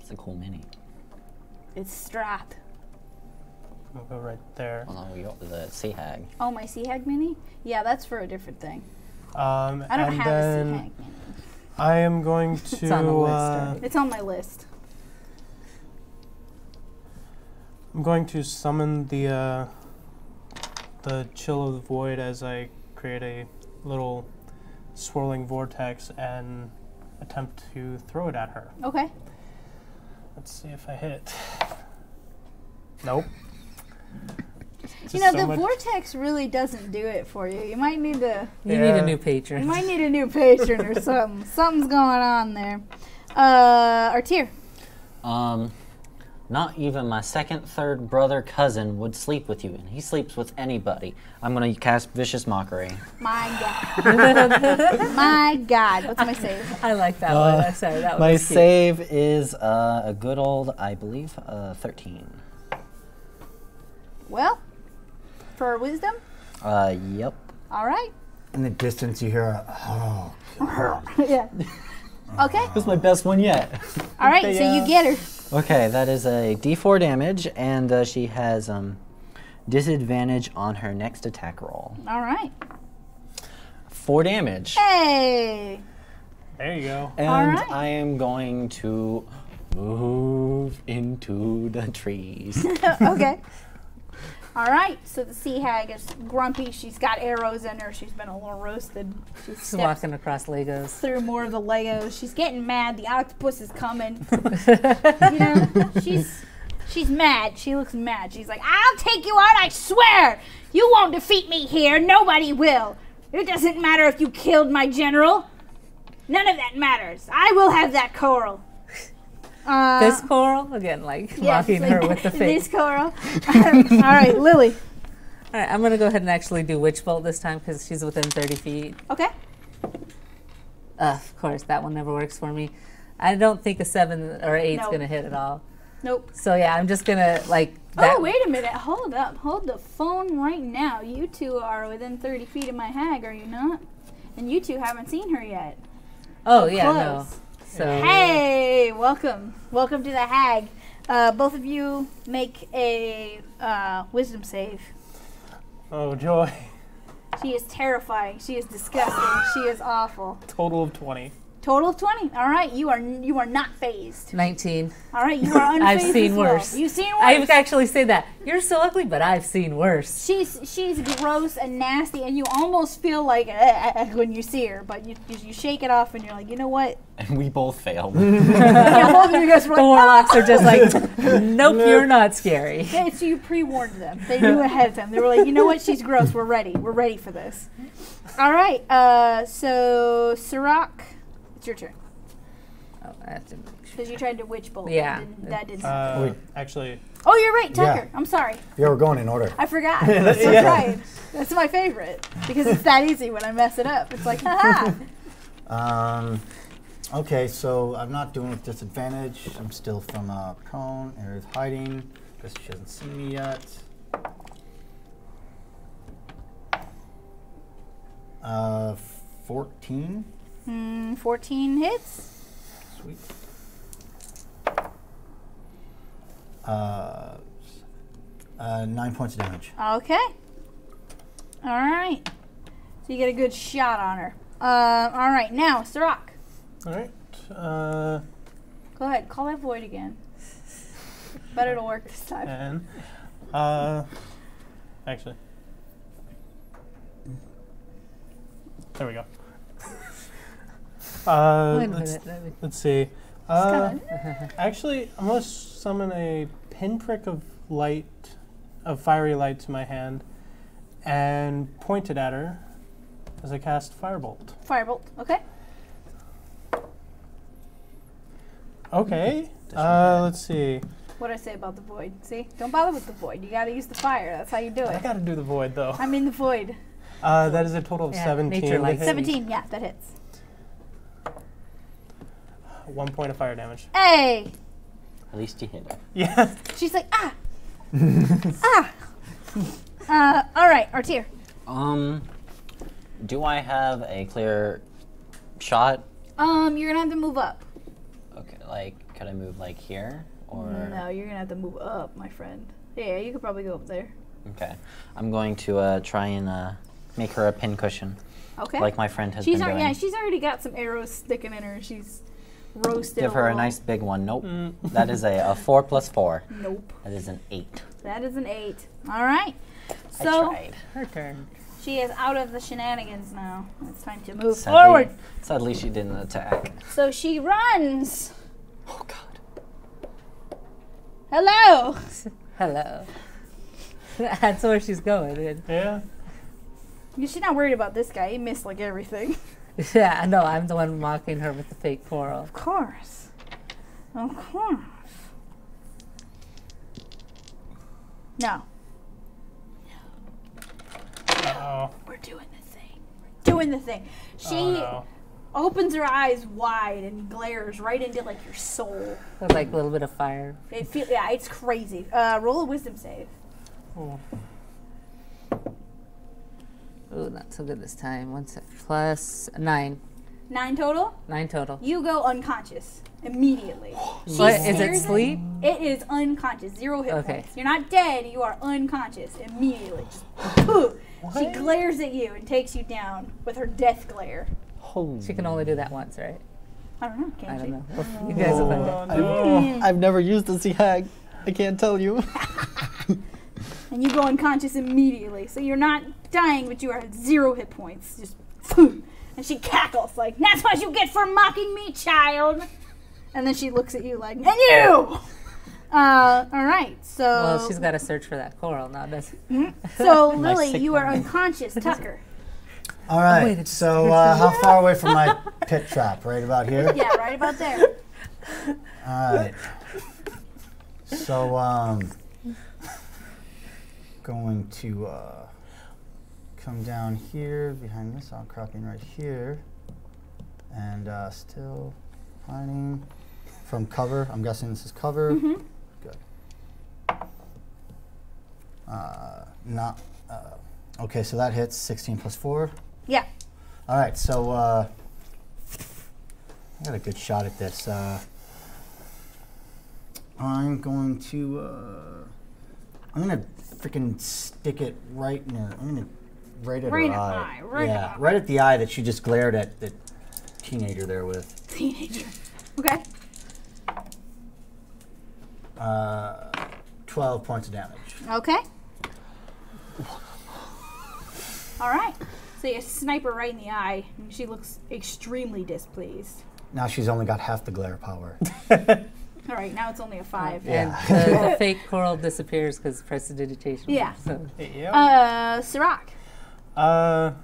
It's a cool mini. It's Strap. I'll go right there. Well, no, we got the Sea Hag. Oh, my Sea Hag mini? Yeah, that's for a different thing. I I don't have a Sea Hag mini. I am going to. It's on the list already. It's on my list. I'm going to summon the Chill of the Void as I create a little swirling vortex and attempt to throw it at her. Okay. Let's see if I hit. Nope. You know, So the much- vortex really doesn't do it for you. You might need to. You need Yeah. a new You patron. might need a new patron or something. Something's going on there. Artir. Not even my second, third brother, cousin would sleep with you, and he sleeps with anybody. I'm gonna cast Vicious Mockery. My God. My God. What's my save? I like that one. I'm sorry, that My was cute. save is a good old, I believe, 13. Well, for wisdom. Yep. All right. In the distance, you hear a, oh, God. Yeah. Okay. That's my best one yet. All right. So you get her. Okay, that is a D4 damage, and she has disadvantage on her next attack roll. All right. 4 damage. Hey. There you go. And Alright. I am going to move into the trees. Okay. All right. So the sea hag is grumpy. She's got arrows in her. She's been a little roasted. She's Just stepped walking across Legos. through more of the Legos. She's getting mad. The octopus is coming. You know, she's mad. She looks mad. She's like, I'll take you out, I swear. You won't defeat me here. Nobody will. It doesn't matter if you killed my general. None of that matters. I will have that coral. This coral, again, like Yes, mocking like, her with the This face. coral. All right, Lily. All right, I'm going to go ahead and actually do Witch Bolt this time because she's within 30 feet. Okay. Of course, that one never works for me. I don't think a 7 or 8 is Nope. going to hit at all. Nope. So yeah, I'm just going to like that. Oh, wait a minute. Hold up. Hold the phone right now. You two are within 30 feet of my hag, are you not? And you two haven't seen her yet. Oh, yeah, no. Close. So Hey, welcome. Welcome to the hag. Both of you make a wisdom save. Oh, joy. She is terrifying. She is disgusting. She is awful. Total of 20. Total of 20. All right, you are not phased. 19. All right, you are unfazed. I've seen as well. worse. You've seen worse. I would actually say that. You're so ugly, but I've seen worse. She's gross and nasty, and you almost feel like when you see her, but you shake it off, and you're like, you know what? And we both failed. Yeah, both of you guys were The like, warlocks are just like, nope, you're not scary. okay, so you pre-warned them. They knew ahead of time. They were like, you know what? She's gross. We're ready. We're ready for this. All right. So Sirach, it's your turn Oh, I have to make sure. because you tried to witch bolt. Yeah. That didn't. happen. Wait. Actually, Oh, you're right, Tucker. Yeah. I'm sorry. Yeah, we're going in order. I forgot. That's right. That's my favorite because it's that easy when I mess it up. It's like, haha. Okay, so I'm not doing with disadvantage. I'm still from prone, area of hiding, because she hasn't seen me yet. 14. 14 hits. Sweet. 9 points of damage. Okay. All right. So you get a good shot on her. All right. Now, Sirach, all right. go ahead. Call that void again. Bet it'll work this time. And actually, there we go. Wait a let's, minute, let me- let's see. kinda- Actually, I'm gonna summon a pinprick of light, of fiery light to my hand, and point it at her as I cast Firebolt. Firebolt. Okay. Okay. Let's see. What I say about the void? See? Don't bother with the void. You gotta use the fire. That's how you do I it. gotta do the void though. I'm in the void. That is a total of Yeah, 17. nature to likes hit. 17, yeah, that hits. 1 point of fire damage. Hey! At least you hit her. Yeah. She's like, ah! ah! Alright, Artir. Do I have a clear shot? You're gonna have to move up. Okay, like, could I move like here? Or No, you're gonna have to move up, my friend. Yeah, you could probably go up there. okay, I'm going to try and make her a pincushion, Okay. like my friend has she's been doing. yeah, she's already got some arrows sticking in her. She's roasted. Give her a little. nice big one. Nope. That is a 4 plus 4. Nope. That is an 8. That is an 8. All right. I So tried. Her turn. she is out of the shenanigans now. It's time to move Sadly, forward. Sadly, she didn't attack. So she runs. Oh God. Hello. Hello. That's where she's going. Yeah. She's not worried about this guy. He missed like everything. Yeah, I know. I'm the one mocking her with the fake coral. Of course. Of course. No. Oh. We're doing the thing. We're doing the thing. She Oh, no. opens her eyes wide and glares right into like your soul. With like a little bit of fire. Yeah, it's crazy. Roll a wisdom save. Oh. Ooh, not so good this time. 1 sec. Plus 9. 9 total. 9 total. You go unconscious immediately. What, is it stares at- sleep? It is unconscious. 0 hit Okay. points. You're not dead. You are unconscious immediately. Just, poof. She glares at you and takes you down with her death glare. Holy. She can only do that once, right? I don't know. Can't I she? don't know. Well, you guys will find out. Oh, I've never used the sea hag. I can't tell you. And you go unconscious immediately. So you're not dying, but you are at 0 hit points. Just poof. And she cackles like, "That's what you get for mocking me, child." And then she looks at you like, "And you!" All right. So. Well, she's got to search for that coral now, doesn't she? So My Lily, sick you are mind. unconscious. Tucker. All right. wait, it's- So how far away from my pit trap? Right about here. Yeah, right about there. All right. So going to come down here behind this outcropping right here, and still hiding from cover. I'm guessing this is cover. Mm-hmm. Good. Not. Okay, so that hits 16 plus 4. Yeah. All right, so I got a good shot at this. I'm going to freaking stick it right in her. I'm gonna right at Right in her her eye. eye, right in yeah, her eye. right at the eye that she just glared at the teenager there with. Teenager. Okay. 12 points of damage. Okay. All right. So you snipe her right in the eye, and she looks extremely displeased. Now she's only got half the glare power. All right, now it's only a 5. Yeah. And the fake coral disappears because prestidigitation. Yeah. So, Yeah. Sirach. What?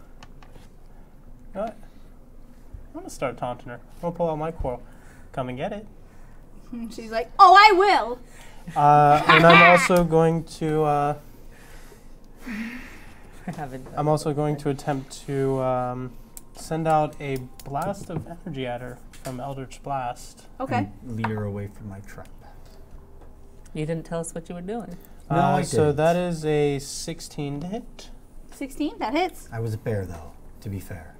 I'm gonna start taunting her. I'm gonna pull out my coral. Come and get it. And she's like, "Oh, I will." And I'm also going to. having I'm also going to attempt to send out a blast of energy at her from Eldritch Blast. Okay. And lead her away from my trap. You didn't tell us what you were doing. No, I So didn't. that is a 16 to hit 16. That hits. I was a bear, though, to be fair.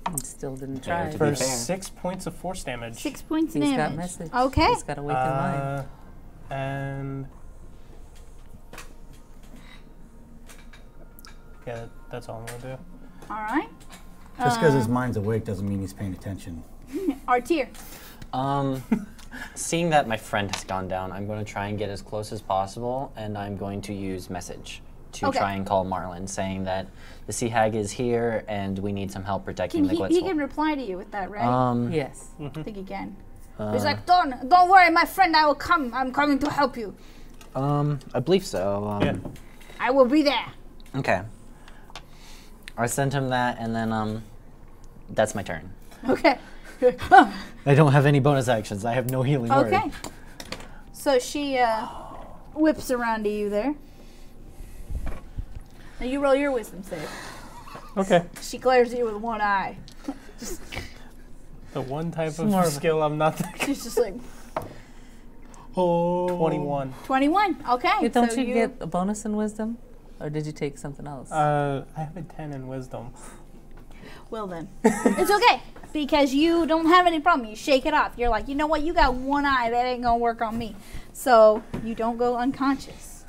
And still didn't Yeah, try. to for be fair. 6 points of force damage. 6 points He's got damage. message. Okay. He's got to wake in mind. And yeah, that's all I'm gonna do. All right. Just because his mind's awake doesn't mean he's paying attention. Artir. Seeing that my friend has gone down, I'm going to try and get as close as possible, and I'm going to use message to Okay. try and call Marlin, saying that the sea hag is here and we need some help protecting the He Glitzwolf. can reply to you with that, right? Yes. I think he can. Uh, He's like, don't worry, my friend. I will come. I'm coming to help you. I believe so. Yeah. I will be there. Okay. I sent him that, and then that's my turn. Okay. I don't have any bonus actions. I have no healing word. Okay. So she whips around to you there. Now you roll your wisdom save. Okay. She glares at you with one eye. The one type more of of a- skill I'm not. She's just like, Oh. 21. 21. Okay. Hey, don't so you get a bonus in wisdom? Or did you take something else? I have a 10 in wisdom. Well then. It's okay. Because you don't have any problem. You shake it off. You're like, you know what? You got one eye. That ain't going to work on me. So you don't go unconscious.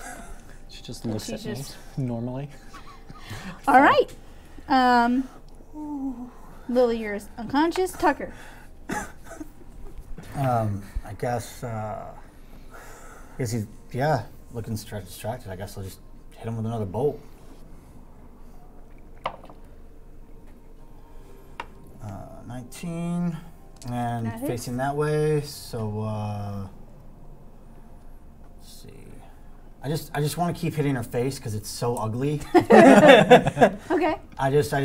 She just looks She's at just- me normally. All right. Lily, you're unconscious. Tucker. I guess he's looking distracted. I guess I'll just hit him with another bolt. 19 and That hits. facing that way. So let's see. I just want to keep hitting her face because it's so ugly. Okay. I just aim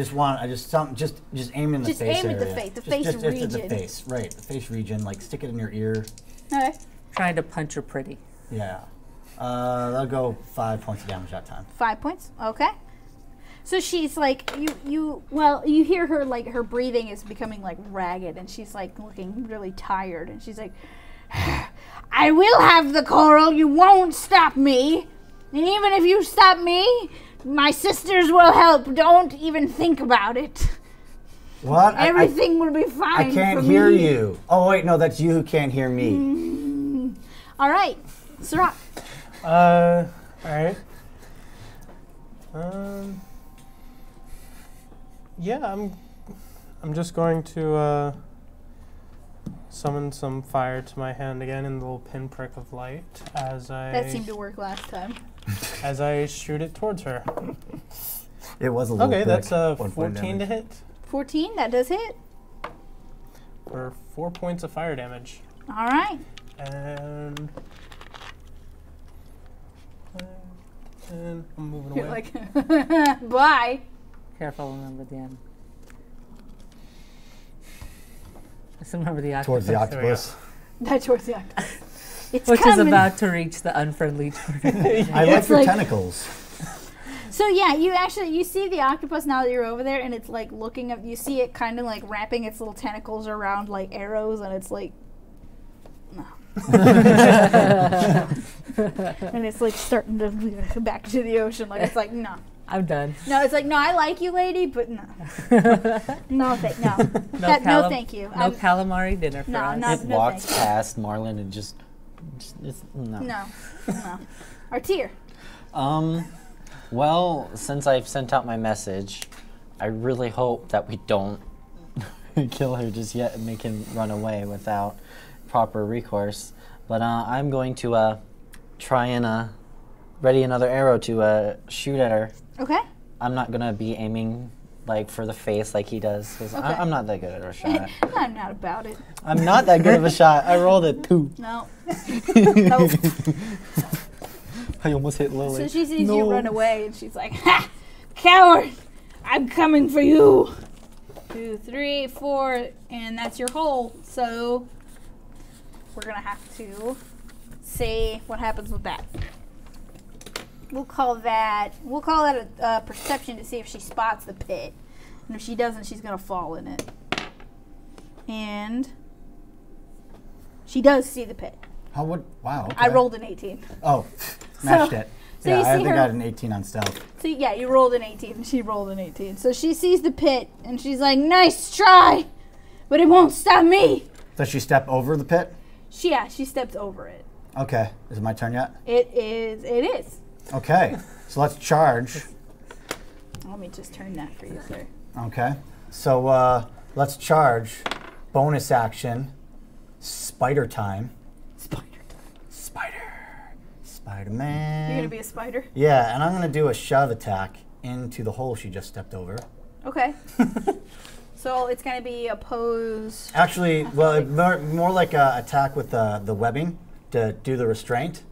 in the Just face aim at the area. face, the Just- face just the region. face, right? The face region. Like stick it in your ear. Okay. Trying to punch her pretty. Yeah. That'll go 5 points of damage that time. 5 points. Okay. So she's like, you hear her, like, her breathing is becoming, like, ragged, and she's, like, looking really tired, and she's like, I will have the coral, you won't stop me, and even if you stop me, my sisters will help, don't even think about it. What? Everything will be fine I can't for hear me. you. Oh wait, no, that's you who can't hear me. All right, Sirach. All right. Yeah, I'm just going to summon some fire to my hand again in the little pinprick of light as That seemed to work last time. as I shoot it towards her. It was a little Okay, bit. that's 1 point 14 to damage. hit 14, that does hit. for 4 points of fire damage. All right. And I'm moving You're away. like, bye. Careful, remember the end. Just remember the octopus. Towards the we go. octopus. That's towards the octopus. It's Which coming. is about to reach the unfriendly tornado. I like It's your like- tentacles. So yeah, you see the octopus now that you're over there, and it's like looking up. You see it kind of like wrapping its little tentacles around like arrows, and it's like, no. And it's like starting to back to the ocean. Like it's like no, I'm done. no. It's like no. I like you, lady, but no, no, no, no, thank you. No calamari dinner for No, us. no. It walks thank you. past Marlin and just no. No, no. Artir. Well, since I've sent out my message, I really hope that we don't kill her just yet and make him run away without proper recourse. But I'm going to try and ready another arrow to shoot at her. Okay. I'm not going to be aiming like for the face like he does, because Okay. I'm not that good at a shot. I'm not about it. I'm not that good of a shot. I rolled a 2. No. Nope. I almost hit Lily. So she sees you run away, and she's like, "Ha! Coward! I'm coming for you!" 2, 3, 4, and that's your hole. So we're gonna have to see what happens with that. We'll call that a perception to see if she spots the pit, and if she doesn't, she's gonna fall in it. And she does see the pit. How would? Wow. Okay. I rolled an 18. Oh, matched it. so Yeah, you I see think her- I had an 18 on stealth. So yeah, you rolled an 18 and she rolled an 18. So she sees the pit and she's like, nice try, but it won't stop me. Does she step over the pit? She steps over it. Okay. Is it my turn yet? It is. Okay. So let's charge. Let me just turn that for you, sir. Okay. So let's charge. Bonus action. Spider time. Spider-Man. You're gonna be a spider? Yeah, and I'm gonna do a shove attack into the hole she just stepped over. Okay. So it's gonna be opposed. Actually, well, more like a attack with the webbing to do the restraint,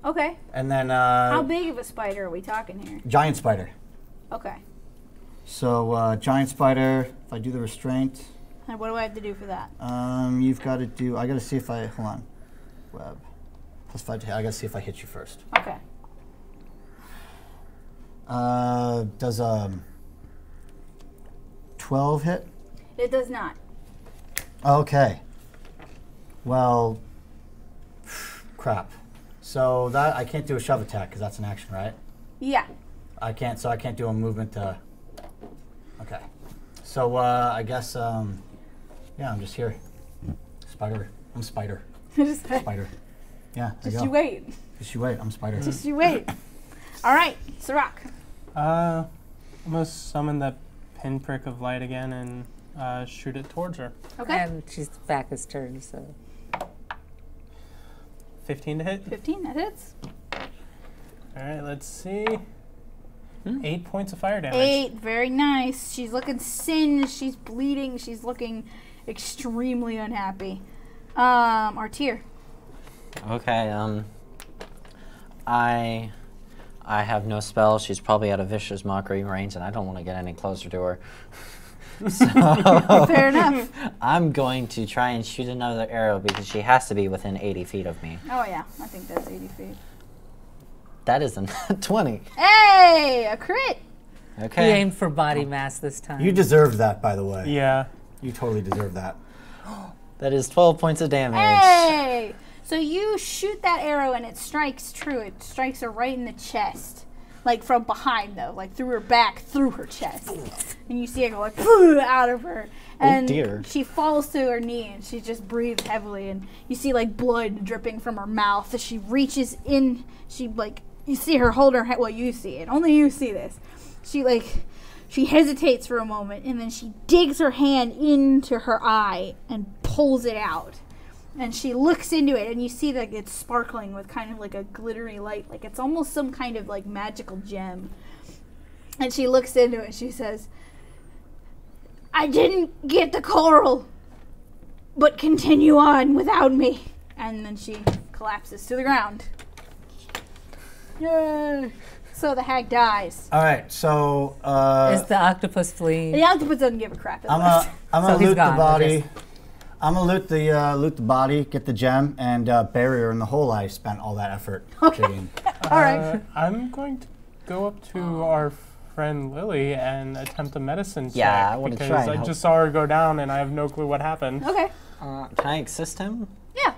Okay. and then How big of a spider are we talking here? giant spider. Okay. So giant spider. If I do the restraint, And what do I have to do for that? you've got to do. I got to see if I hold on. Web. Plus 5 to hit. I gotta see if I hit you first. Okay. Does 12 hit? It does not. Okay. Well, crap. So that I can't do a shove attack because that's an action, right? Yeah. I can't. So I can't do a movement to. Okay. So I guess yeah, I'm just here. Spider. I'm Spider. Just Spider. Yeah. There you go. wait. Just you wait. I'm Spider. Just you wait. All right, Sirach. I'm gonna summon that pinprick of light again and shoot it towards her. Okay. And she's back his turn, so. 15 to hit. 15, that hits. All right, let's see. 8 points of fire damage. 8, very nice. She's looking singed. She's bleeding. She's looking extremely unhappy. Artir. Okay, I have no spell. She's probably at a vicious mockery range, and I don't want to get any closer to her. So Fair enough. I'm going to try and shoot another arrow because she has to be within 80 feet of me. Oh, yeah. I think that's 80 feet. That is a 20. Hey! A crit! He Okay. aimed for body mass this time. You deserve that, by the way. Yeah. You totally deserve that. That is 12 points of damage. Hey! So you shoot that arrow and it strikes true. It strikes her right in the chest. Like from behind though, like through her back, through her chest. And you see it go like out of her. And dear. she falls to her knee and she just breathes heavily and you see like blood dripping from her mouth as she reaches in. She like, you see her hold her head, well you see it, only you see this. She hesitates for a moment and then she digs her hand into her eye and pulls it out. And she looks into it and you see that it's sparkling with kind of like a glittery light. Like it's almost some kind of like magical gem. And she looks into it and she says, I didn't get the coral, but continue on without me. And then she collapses to the ground. Yay! So the hag dies. All right. So Is the octopus fleeing? The octopus doesn't give a crap. I'm gonna he's loot the gone, body. I'm gonna loot the body, get the gem, and bury her in the hole I spent all that effort digging. All right. I'm going to go up to our friend Lily and attempt a medicine check. Yeah, I wanna because try and I help. just saw her go down and I have no clue what happened. Okay. Can I assist him? Yeah.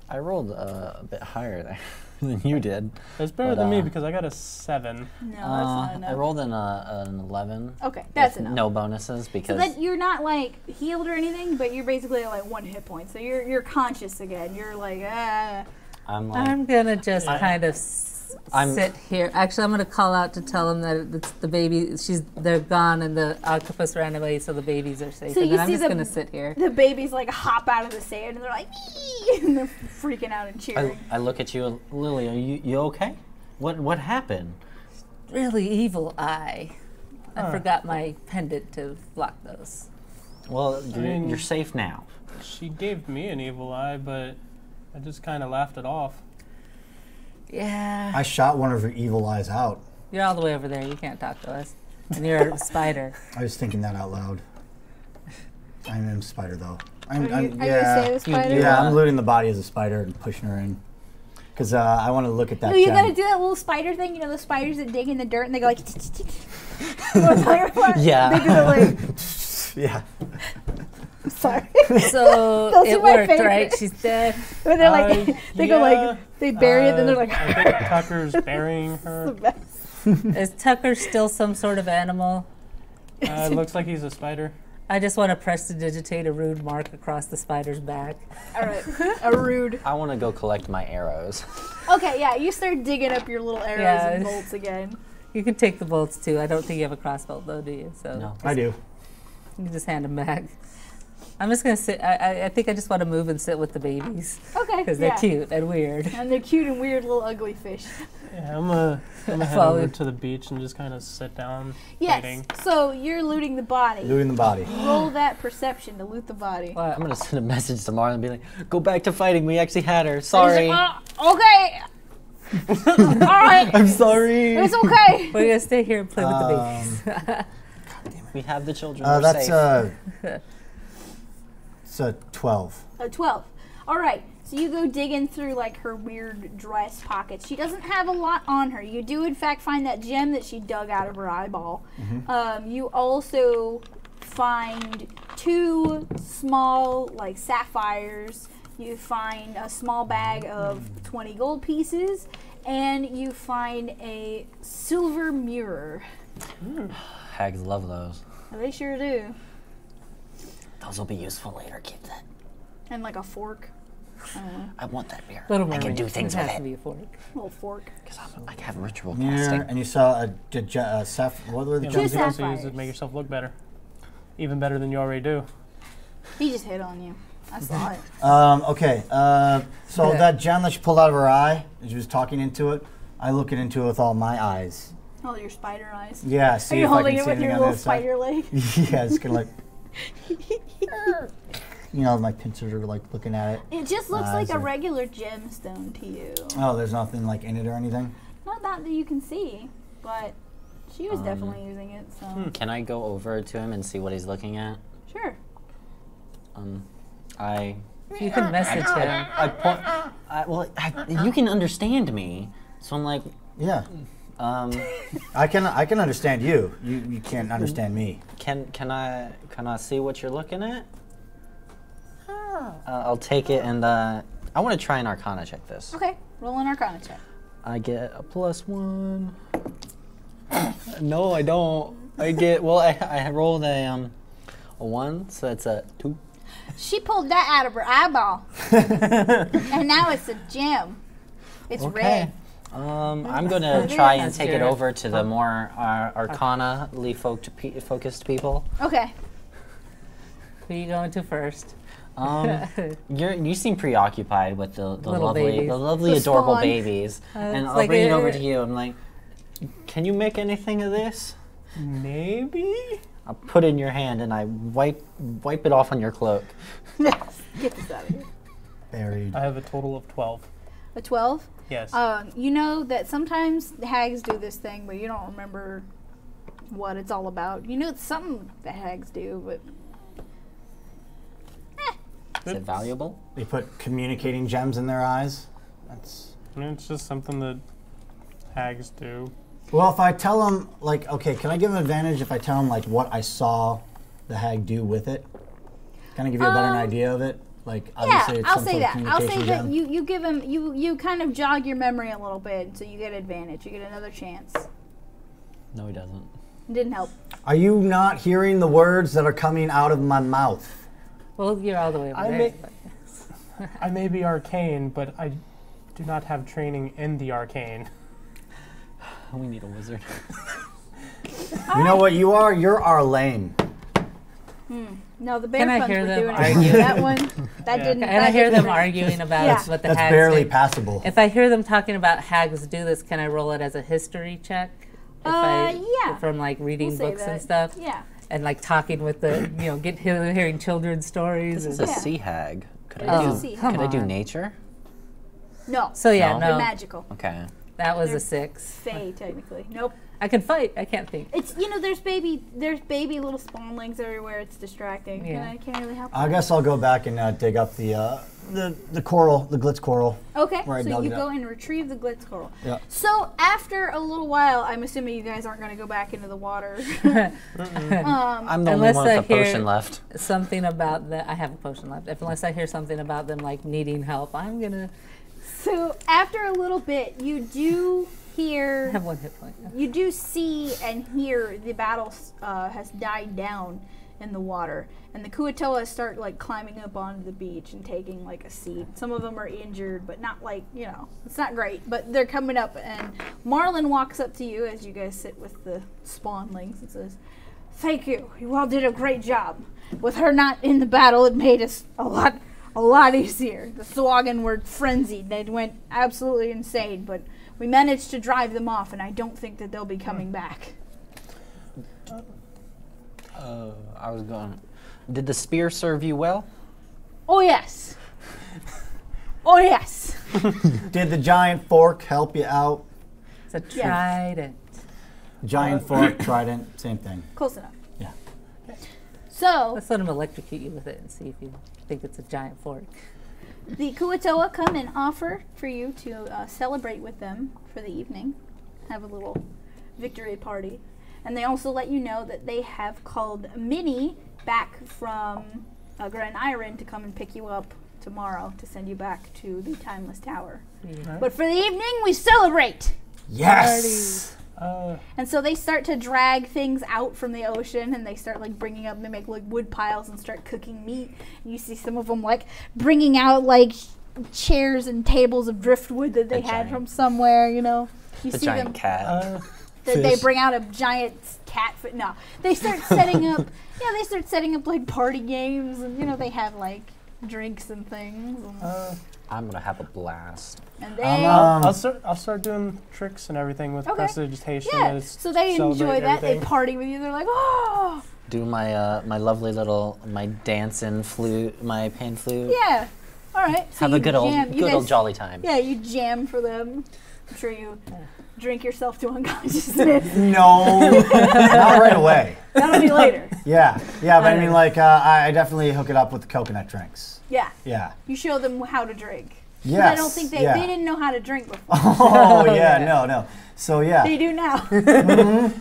I rolled a bit higher there than you did. It's better But, than me because I got a 7. No, that's not I enough. rolled an 11. Okay, that's with enough. No bonuses So because that you're not like healed or anything, but you're basically at like 1 hit point. So you're conscious again. You're like, I'm like, I'm gonna just kind of I'm- sit here. Actually, I'm gonna call out to tell him that it's the baby. They're gone, and the octopus ran away, so the babies are safe. So and you then I'm see just the- gonna sit here. the babies like hop out of the sand and they're like, "Ee!" and they're freaking out and cheering. I look at you, Lily. Are you okay? What happened? Really evil eye. I forgot my pendant to block those. Well, mean- you're safe now. She gave me an evil eye, but I just kind of laughed it off. Yeah. I shot one of her evil eyes out. You're all the way over there. You can't talk to us. And you're a spider. I was thinking that out loud. I am Spider though. Are you yeah, say the spider? yeah. I'm looting the body as a spider and pushing her in, because I want to look at that. No, you gem. gotta do that little spider thing. You know the spiders that dig in the dirt and they go like. You know what Yeah. They do the like. Yeah. Sorry. So Those are it my worked, favorite. right? She's dead. But they're like, they go Yeah, like, they bury it, then they're like. I think Tucker's burying the her. best. Is Tucker still some sort of animal? It looks like he's a spider. I just want to prestidigitate a rude mark across the spider's back. All right, a rude. I want to go collect my arrows. Okay, yeah, you start digging up your little arrows Yeah. and bolts again. You can take the bolts too. I don't think you have a crossbow though, do you? So No. I do. you can just hand them back. I'm just gonna sit. I think I just want to move and sit with the babies Okay, because they're yeah. cute and weird. And they're cute and weird little ugly fish. Yeah, I'm gonna head Follow over you. to the beach and just kind of sit down, Yes. waiting. So you're looting the body. Looting the body. Roll that perception to loot the body. What? I'm gonna send a message to Marlon and be like, "Go back to fighting. We actually had her. And Sorry. he's like, okay. All right. I'm sorry. It's okay. We're gonna stay here and play with the babies. We have the children. We're That's safe. it's a 12. 12. All right. So you go digging through like her weird dress pockets. She doesn't have a lot on her. You do in fact find that gem that she dug out of her eyeball. You also find 2 small like sapphires. You find a small bag of 20 gold pieces, and you find a silver mirror. Hags love those. They sure do. Those will be useful later. Keep that. And like a fork. I don't know. I want that mirror. Little I can mermaid. do things It with has to it. be a fork. Little fork. Because I have ritual Yeah, casting. and you saw what were the Yeah, gems? you can also use it sapphires. to make yourself look better. Even better than you already do. He just hit on you. I saw it. Okay, so that gem that she pulled out of her eye, as she was talking into it, I look into it with all my eyes. Oh, your spider eyes. Yeah, Are see you if I holding can it see with anything your on the little other side. spider leg? Yeah, it's kind of like, you know, my pincers are like looking at it. It just looks like a so- regular gemstone to you. Oh, there's nothing like in it or anything? Not that you can see, but she was definitely using it, so. Can I go over to him and see what he's looking at? Sure. You can message him. I point. You can understand me, so I'm like, Yeah. I can understand you. You can't understand me. can I see what you're looking at? I'll take it, and I want to try an Arcana check this. Okay, roll an Arcana check. I get a +1. No, I don't. I get I rolled a 1, so that's a 2. She pulled that out of her eyeball. And now it's a gem. It's red. I'm gonna try and That's take it good. over to the more Arcana-ly focused people. Okay. Who are you going to first? You seem preoccupied with the Little lovely, babies. the lovely, The adorable spawn. babies, and it's I'll like bring it a- over to you. I'm like, can you make anything of this? Maybe? I'll put it in your hand and I wipe it off on your cloak. Get this out of here. Buried. I have a total of 12. A 12? Yes. You know that sometimes hags do this thing, but you don't remember what it's all about. You know it's something that hags do, but Is it valuable? They put communicating gems in their eyes. That's. I mean, it's just something that hags do. Well, if I tell them, like, okay, can I give them advantage if I tell them, like, what I saw the hag do with it? Kind of give you a better idea of it? Like, obviously yeah, it's I'll some say sort of that. I'll say communication that gem. you give him you kind of jog your memory a little bit, so you get advantage. You get another chance. No, he doesn't. Didn't help. Are you not hearing the words that are coming out of my mouth? Well, you're all the way over I there. may- but- I may be arcane, but I do not have training in the arcane. We need a wizard. You know what you are? You're our lane. No, the bear Can I puns hear were them doing it. argue? That one, that Yeah. didn't. And that I hear didn't them hurt. arguing about Yeah. what the That's hags barely do. passable. If I hear them talking about hags do this, can I roll it as a history check? Yeah. From like reading We'll say books and that. stuff, Yeah. and like talking with the, hearing children's stories. This is and- a Yeah. sea hag. Could It I is do? a sea come Could I do on. nature? No. So yeah, No? They're no, magical. Okay. that was They're a 6. Fae, technically. Nope. I can fight. I can't think. It's there's baby little spawnlings everywhere. It's distracting. Yeah. And I can't really help. I guess I'll go back and dig up the coral, the glitz coral. Okay, Where I so dug you it go up. and retrieve the glitz coral. Yeah. So after a little while, I'm assuming you guys aren't going to go back into the water. I'm the only Unless one I with a potion hear- left. Something about I have a potion left. Unless I hear something about them like needing help, I'm gonna So after a little bit, you do hear, have 1 hit point. you do see and hear the battle has died down in the water, and the Kuatoa start like climbing up onto the beach and taking like a seat. Some of them are injured, but not like it's not great. But they're coming up, and Marlin walks up to you as you guys sit with the spawnlings and says, "Thank you. You all did a great job. With her not in the battle, it made us a lot easier. The Swagan were frenzied. They went absolutely insane, but we managed to drive them off, and I don't think that they'll be coming back." I was going. Did the spear serve you well? Oh, yes. Oh, yes. Did the giant fork help you out? It's a trident. Giant fork, trident, same thing. Close enough. Yeah. So, Let's let him electrocute you with it and see if you think it's a giant fork. the Kuatoa come and offer for you to celebrate with them for the evening, have a little victory party. And they also let you know that they have called Minnie back from Grand Iron to come and pick you up tomorrow to send you back to the Timeless Tower. But for the evening, we celebrate! Yes! And so they start to drag things out from the ocean, and they start like bringing up, they make like wood piles and start cooking meat. And you see some of them like bringing out like chairs and tables of driftwood that they had from somewhere, you know. You The see giant them, cat. they bring out a giant cat foot. No, they start setting up, they start setting up like party games, and you know, they have like drinks and things. And, I'm gonna have a blast. and they, I'll start doing tricks and everything with prestidigitation. yeah, and so they enjoy celebrate that. They everything. party with you. They're like, oh, Do my my lovely little dancing flute, my pan flute. yeah. All right. So Have a you good old jam. You good old guys- jolly time. Yeah, you jam for them. I'm sure you drink yourself to unconsciousness. No, not right away. That'll be later. Yeah, but I mean, like, I definitely hook it up with the coconut drinks. Yeah. Yeah. You show them how to drink. 'Cause Yes. I don't think they didn't know how to drink before. Oh, yeah, no. So, yeah. They do now.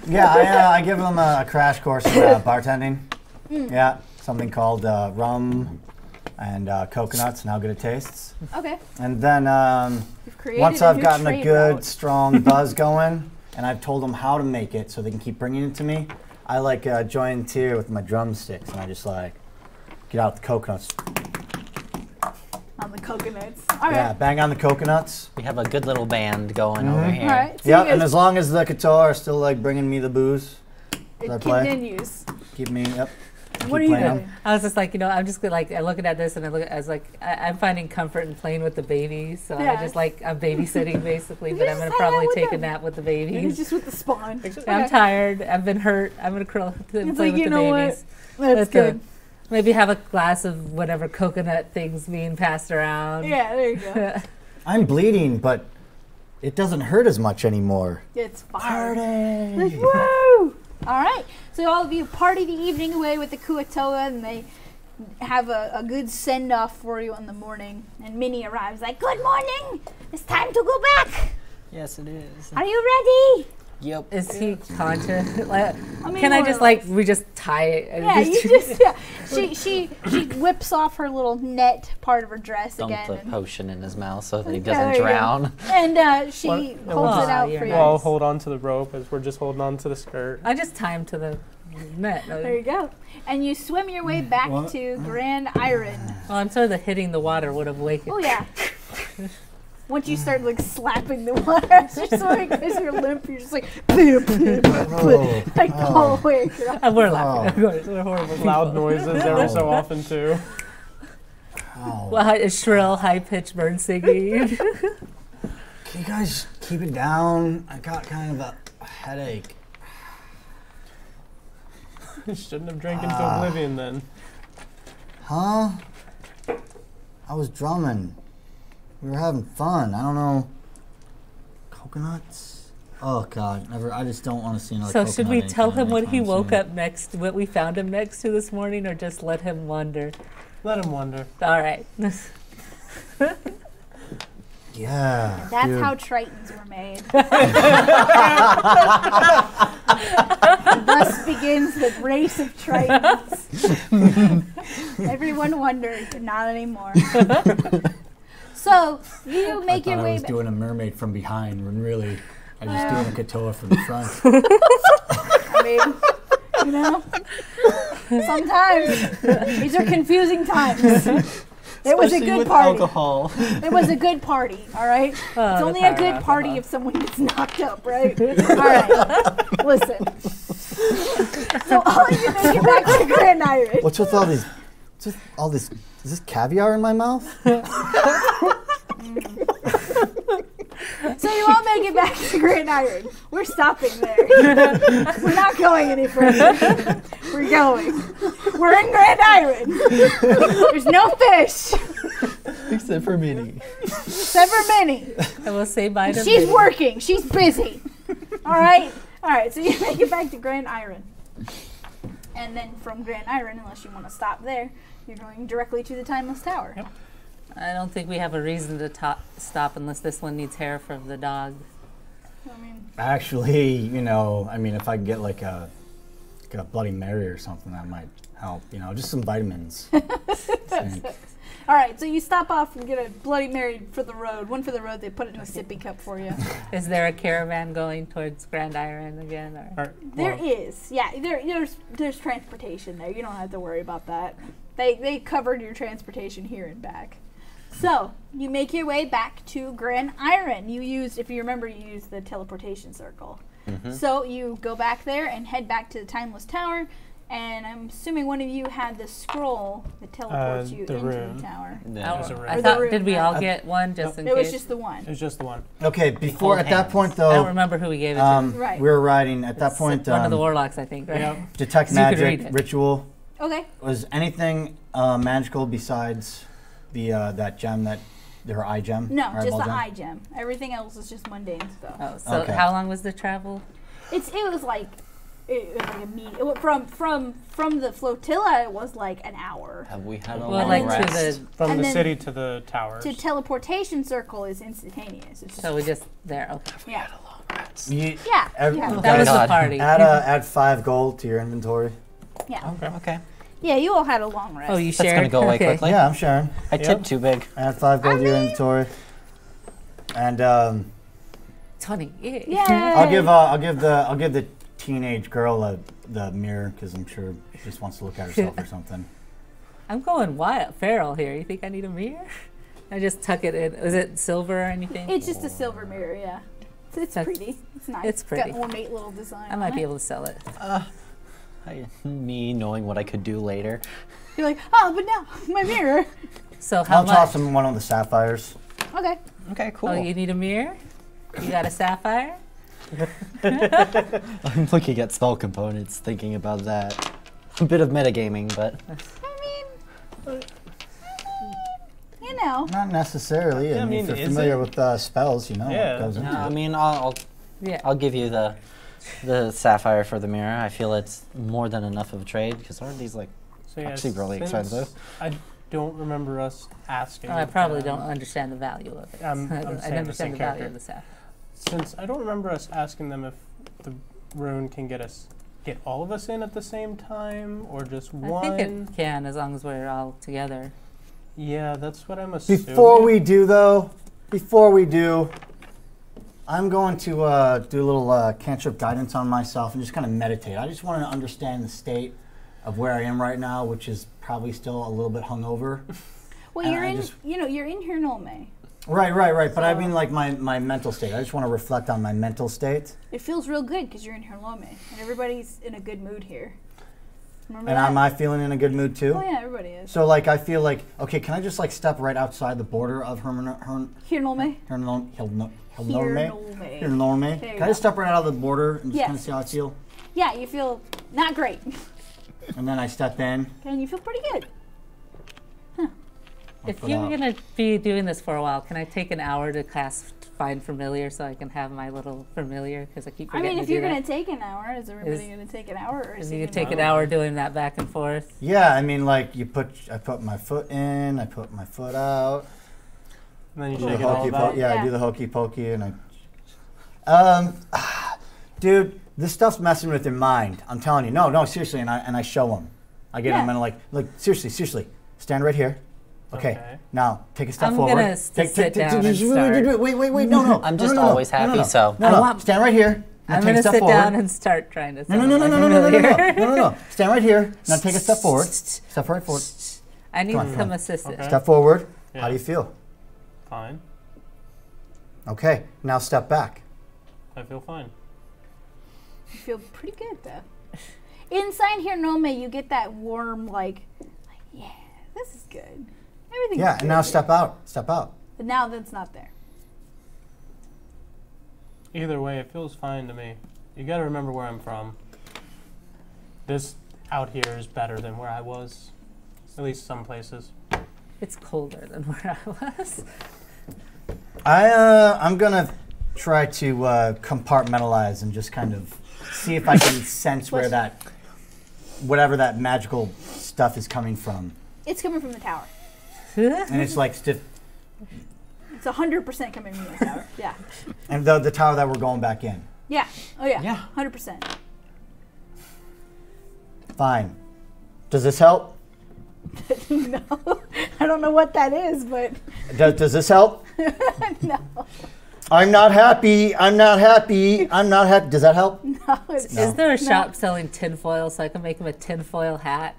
Yeah, I give them a crash course in bartending. Yeah, something called rum and coconuts and how good it tastes. Okay. And then You've created once a I've new gotten a trade good, route. strong buzz going, and I've told them how to make it so they can keep bringing it to me, I like join tier with my drumsticks, and I just like get out the coconuts. On the coconuts. All right. Yeah, bang on the coconuts. We have a good little band going over here. All right. So Yep, you and guys, as long as the guitar are still like bringing me the booze, I it play. continues. keep me up. What are you playing. doing? I was just like, I'm just like looking at this and I was like, I'm finding comfort in playing with the babies. So Yeah. I just like, I'm babysitting basically, but Just I'm going to hang out probably with take a them. nap with the Maybe babies. just with the spawn. I'm Okay. tired. I've been hurt. I'm going to curl up and It's play like, with you the know babies. what? That's With the- good. Maybe have a glass of whatever coconut things being passed around. Yeah, there you go. I'm bleeding, but it doesn't hurt as much anymore. It's fire. Party! Like, woo! All right. So all of you party the evening away with the Kuatoa, and they have a good send off for you in the morning. And Minnie arrives like, "Good morning. It's time to go back. Yes, it is. Are you ready?" Yep. Is he conscious? Like, I mean, can I more or just like less. we just tie it? And Yeah, you just She whips off her little net part of her dress Dump again, the potion in his mouth so that he There doesn't you go. drown. and she Well, holds well, it out you're for you. nice. Well, I'll hold on to the rope as we're just holding on to the skirt. I just tie him to the net. There you go. And you swim your way back What? to Grand Iron. Well, I'm sure the hitting the water would have wakened. Oh yeah. Once you start like slapping the water as you're swimming because you're limp, you're just like Oh, like the whole way across. And we're laughing, of course. We're horrible Loud people. noises every so often too. ow. Well, shrill, high-pitched bird singing. Can you guys keep it down? I got kind of a headache. You shouldn't have drank into oblivion then. Huh? I was drumming. We were having fun. I don't know. Coconuts? Oh God, never. I just don't want to see another. So coconut should we tell anytime him what he anytime woke soon. up next, what we found him next to this morning, or just let him wonder? Let him wonder. All right. Yeah. That's dude. how Tritons were made. Thus begins the race of Tritons. Everyone wondered, but not anymore. So you make I your thought I way was back. doing a mermaid from behind when really I was just doing a katoa from the front. I mean, you know, sometimes these are confusing times. It was a Especially good with party. alcohol. It was a good party, all right? It's the only a power good of party alcohol. if someone gets knocked up, right? All right, listen. So all of you make it back to Grand Iron. What's with all these? What's with all this? Is this caviar in my mouth? So you all make it back to Grand Iron. We're stopping there. We're not going any further. We're going. We're in Grand Iron. There's no fish. Except for Minnie. Except for Minnie. I will say bye to She's Minnie. working. She's busy. All right? All right, so you make it back to Grand Iron. And then from Grand Iron, unless you want to stop there, you're going directly to the Timeless Tower. Yep. I don't think we have a reason to stop unless this one needs hair from the dog. I mean, Actually, you know, I mean, if I could get like a Bloody Mary or something, that might help. You know, just some vitamins. I think. all right, so you stop off and get a Bloody Mary for the road. One for the road, they put it in a sippy cup for you. Is there a caravan going towards Grand Iron again? Or? There is, yeah. There's transportation there. You don't have to worry about that. They covered your transportation here and back. So you make your way back to Grand Iron. If you remember, you used the teleportation circle. So you go back there and head back to the Timeless Tower. And I'm assuming one of you had the scroll that teleports you the into rune. the tower. Yeah. There's a I room. thought, room, did we right. all get one just in It case? was just the one. It was just the one. Okay, before Hold at that hands. point I don't though, remember who we gave it Right. we were riding at that to. point. One of the warlocks, I think, right? Yep. Detect So you could magic read it. ritual. Okay. Was anything magical besides the that gem her eye gem? No, her just eyeball the gem? eye gem. Everything else is just mundane stuff. Oh, so Okay. how long was the travel? It was like from the flotilla. It was like an hour. Have we had a Well, long like rest? to the. From And the then city to the towers. To teleportation circle is instantaneous. It's just So we just there. Okay. yeah, You, yeah. ev- You have That was the God. party. add 5 gold to your inventory. yeah. Okay. Yeah, you all had a long rest. Oh, you That's shared. gonna go away Okay. quickly. Yeah, I'm sharing. I tipped too big. Add 5 gold to your inventory. And Tony. Yeah. Yeah. I'll give the teenage girl the mirror because I'm sure she just wants to look at herself or something. I'm going wild, feral here. You think I need a mirror? I just tuck it in. Is it silver or anything? It's just a silver mirror. Yeah. It's That's- pretty. It's nice. it's pretty. Got ornate little design. I might on be it. able to sell it. Me knowing what I could do later. You're like, oh, but now my mirror. So how I'll much? toss him one of the sapphires. Okay. Okay, cool. Oh, you need a mirror? You got a sapphire? I'm looking at spell components, thinking about that. A bit of metagaming, but I mean, you know. Not necessarily. Yeah, I mean, if is you're familiar it? with spells, you know Yeah. what goes into I it. mean, I'll Yeah. give you the sapphire for the mirror. I feel it's more than enough of a trade because aren't these like So yeah, actually really since expensive? I don't remember us asking. Oh, I probably um, don't understand the value of it. I'm I saying the understand same the value character. of the sapphire. Since I don't remember us asking them if the rune can get all of us in at the same time or just one. I think it can as long as we're all together. Yeah, that's what I'm assuming. Before we do, I'm going to do a little cantrip guidance on myself and just kind of meditate. I just want to understand the state of where I am right now, which is probably still a little bit hungover. Well, And you're I in. just- You're in here, Nolme. Right. But I So- mean, like my mental state. I just want to reflect on my mental state. It feels real good because you're in Herlome, and everybody's in a good mood here. Remember And that? am I feeling in a good mood too? Oh yeah, everybody is. So like I feel like okay, can I just like step right outside the border of Here, Nolme. Hilnorme? Here, Nolme. Hilnorme? There you Can I just go. step right out of the border and just Yes. kind of see how I feel? Yeah, you feel not great, And then I step in. and you feel pretty good. If put you're out- going to be doing this for a while, can I take an hour to cast Find Familiar so I can have my little familiar? Because I keep I forgetting mean, if to you're do gonna that. take an hour, is everybody Is- gonna take an hour, or is If he you could gonna take an hour doing that back and forth. Yeah, I mean like I put my foot in, I put my foot out. And then you Do the shake it all hokey about. yeah, I Yeah. do the hokey pokey and dude, this stuff's messing with your mind. I'm telling you. No, seriously, and I show them. I get Yeah. them and like, look, seriously, stand right here. Okay. Now take a step I'm forward. gonna sit down and start. Wait, no. I'm just no, always happy, no. so- No, I want- stand right here. Now I'm take going a to step sit forward. down and start trying to No. summon my familiar. No. Stand right here. Now take a step forward. Step right forward. I need Come on, some assistance. Okay. Step forward. Yeah. How do you feel? Fine. Okay. Now step back. I feel fine. You feel pretty good though. Inside here, Nome, you get that warm like, yeah, this is good. Everything's Yeah, good and now here. step out. Step out. But now that's not there. Either way, it feels fine to me. You got to remember where I'm from. This out here is better than where I was, at least some places. It's colder than where I was. I'm gonna try to compartmentalize and just kind of see if I can sense where whatever that magical stuff is coming from. It's coming from the tower. and it's like stiff. It's 100% coming from the tower. Yeah. And the tower that we're going back in. Yeah. Oh yeah. Yeah. 100%. Fine. Does this help? No. I don't know what that is, but Does this help? no. I'm not happy. I'm not happy. I'm not happy. Does that help? No, it's Is there a shop selling tinfoil so I can make him a tinfoil hat?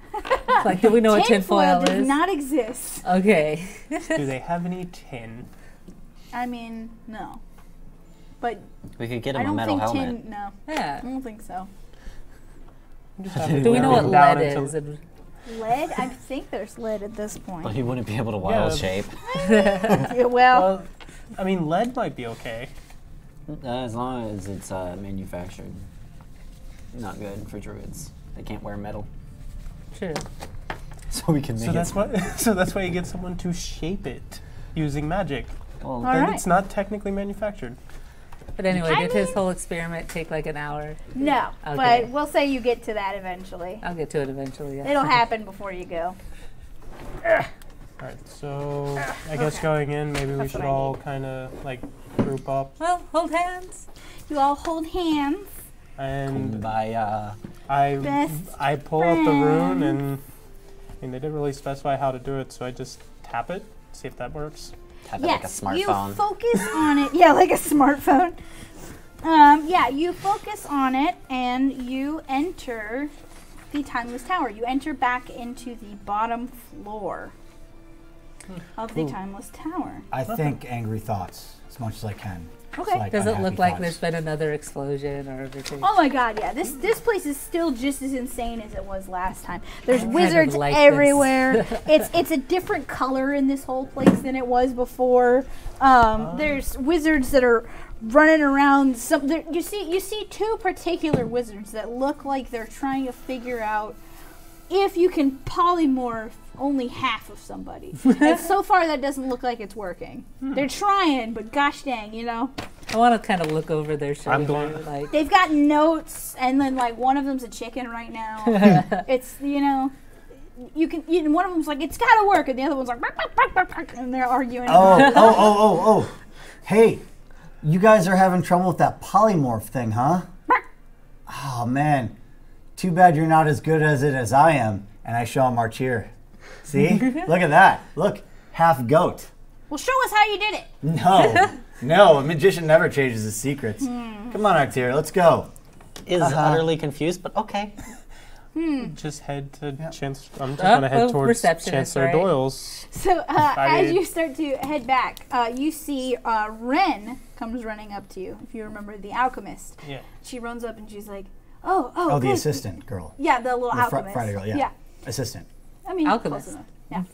Like, do we know what tinfoil does is? not exist. Okay. Do they have any tin? I mean, no. But We could get I him a don't metal think helmet. tin. No, I Yeah. don't think so. Just have it Do we know what written down lead until- is? And Lead? I think there's lead at this point. But he wouldn't be able to wild Yeah. shape. Yeah, well, Well, I mean, lead might be okay. As long as it's manufactured. Not good for druids. They can't wear metal. True. So we can make So it. that's why. So that's why you get someone to shape it using magic. Well, All Then right. it's not technically manufactured. But anyway, I did his mean- whole experiment take like an hour? no. Okay. But we'll say you get to that eventually. I'll get to it eventually. Yeah. It'll happen before you go. All right. So I guess okay. going in, maybe we That's should what I all need. kind of like group up Well, hold hands. You all hold hands. and by Best I pull out the rune friends. and I mean they didn't really specify how to do it, so I just tap it, see if that works. tap it like a Yes, smartphone. you focus on it. Yeah, like a smartphone. Yeah, you focus on it and you enter the Timeless Tower. You enter back into the bottom floor of the Cool. Timeless Tower. I think angry thoughts as much as I can. It's Okay. like Does it unhappy look like thoughts. there's been another explosion or everything? Oh my god, yeah. This place is still just as insane as it was last time. There's kind of wizards like this. everywhere. it's a different color in this whole place than it was before. There's wizards that are running around. You see two particular wizards that look like they're trying to figure out if you can polymorph only half of somebody. And so far that doesn't look like it's working. They're trying, but gosh dang, you know. I want to kind of look over their shoulder. I'm going- like, They've got notes, and then like one of them's a chicken right now. It's one of them's like it's gotta work, and the other one's like bark, bark, bark, bark, and they're arguing. Oh. Hey, you guys are having trouble with that polymorph thing, huh? Oh, man. Too bad you're not as good as it as I am. And I show him our cheer. See? Look at that. Look, half goat. Well, show us how you did it. No, a magician never changes his secrets. Come on, Artier, let's go. is utterly confused, but okay. Just head to Chancellor. I'm just Oh, gonna head oh, towards receptionist, Chancellor right? Doyle's. So I as mean- you start to head back, you see Ren comes running up to you. If you remember the alchemist, Yeah. she runs up and she's like, Oh, the good." assistant girl. Yeah, the little The alchemist. Friday girl, yeah. Assistant. I mean, Alchemist. close enough. Yeah.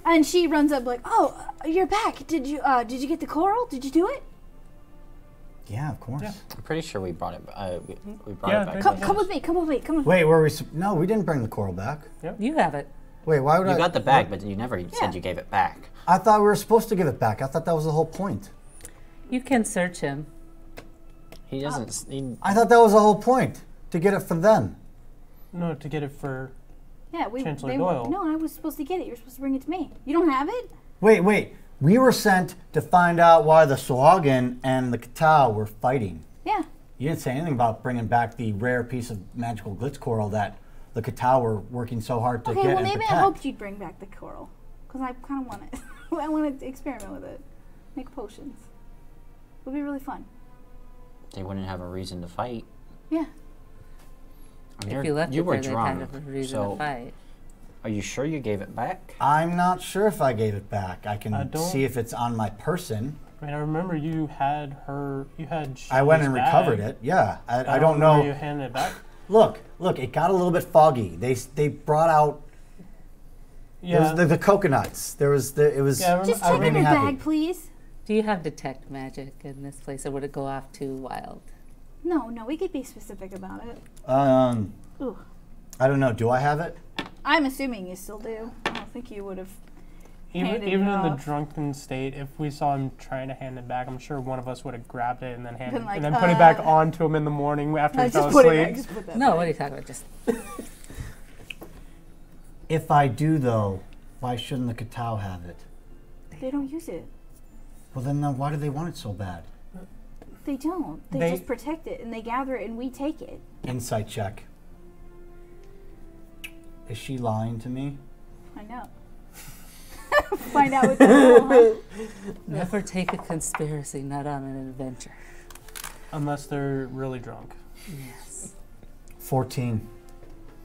And she runs up like, "Oh, you're back. Did you get the coral? Did you do it? Yeah, of course. Yeah. I'm pretty sure we brought it. We brought Yeah, it back. they- Come with me. Come with me. Come with me." Wait, no, we didn't bring the coral back. you have it. Wait, why would You I? got the bag, but you never Yeah. said you gave it back. I thought we were supposed to give it back. I thought that was the whole point. You can search him. He doesn't. He, I thought that was the whole point, to get it from them. No, to get it for. Yeah, Chancellor Doyle. No, I was supposed to get it. You're supposed to bring it to me. You don't have it? Wait. We were sent to find out why the Swagan and the Katao were fighting. Yeah. You didn't say anything about bringing back the rare piece of magical glitz coral that the Katao were working so hard to Okay, get well and maybe protect. I hoped you'd bring back the coral, because I kind of want it. I want to experiment with it, make potions. It would be really fun. they wouldn't have a reason to fight. Yeah. And If you left you it were there, they drunk. kind of a reason So, to fight. are you sure you gave it back? I'm not sure if I gave it back. I can don't- see if it's on my person. I mean, I remember you had her. You had. I went and Shelley's recovered bag. it. Yeah, I I don't remember know. You handed it back. Look, it got a little bit foggy. They brought out there Yeah. was the coconuts. It was. Yeah, Just I check made in me your happy. bag, please. Do you have detect magic in this place, or would it go off too wild? No, we could be specific about it. Ooh. I don't know. Do I have it? I'm assuming you still do. I don't think you would have. handed Even it in the off. drunken state, if we saw him trying to hand it back, I'm sure one of us would have grabbed it and then handed Been like, and then put it back uh, onto him in the morning after he fell just put it asleep. back. Just put that No, back. what are you talking about? Just If I do, though, Why shouldn't the Katao have it? They don't use it. Well, then why do they want it so bad? They don't. They just protect it, and they gather it, and we take it. Insight check. Is she lying to me? I know. Find out what the hell, huh? Never take a conspiracy nut on an adventure. Unless they're really drunk. Yes. 14.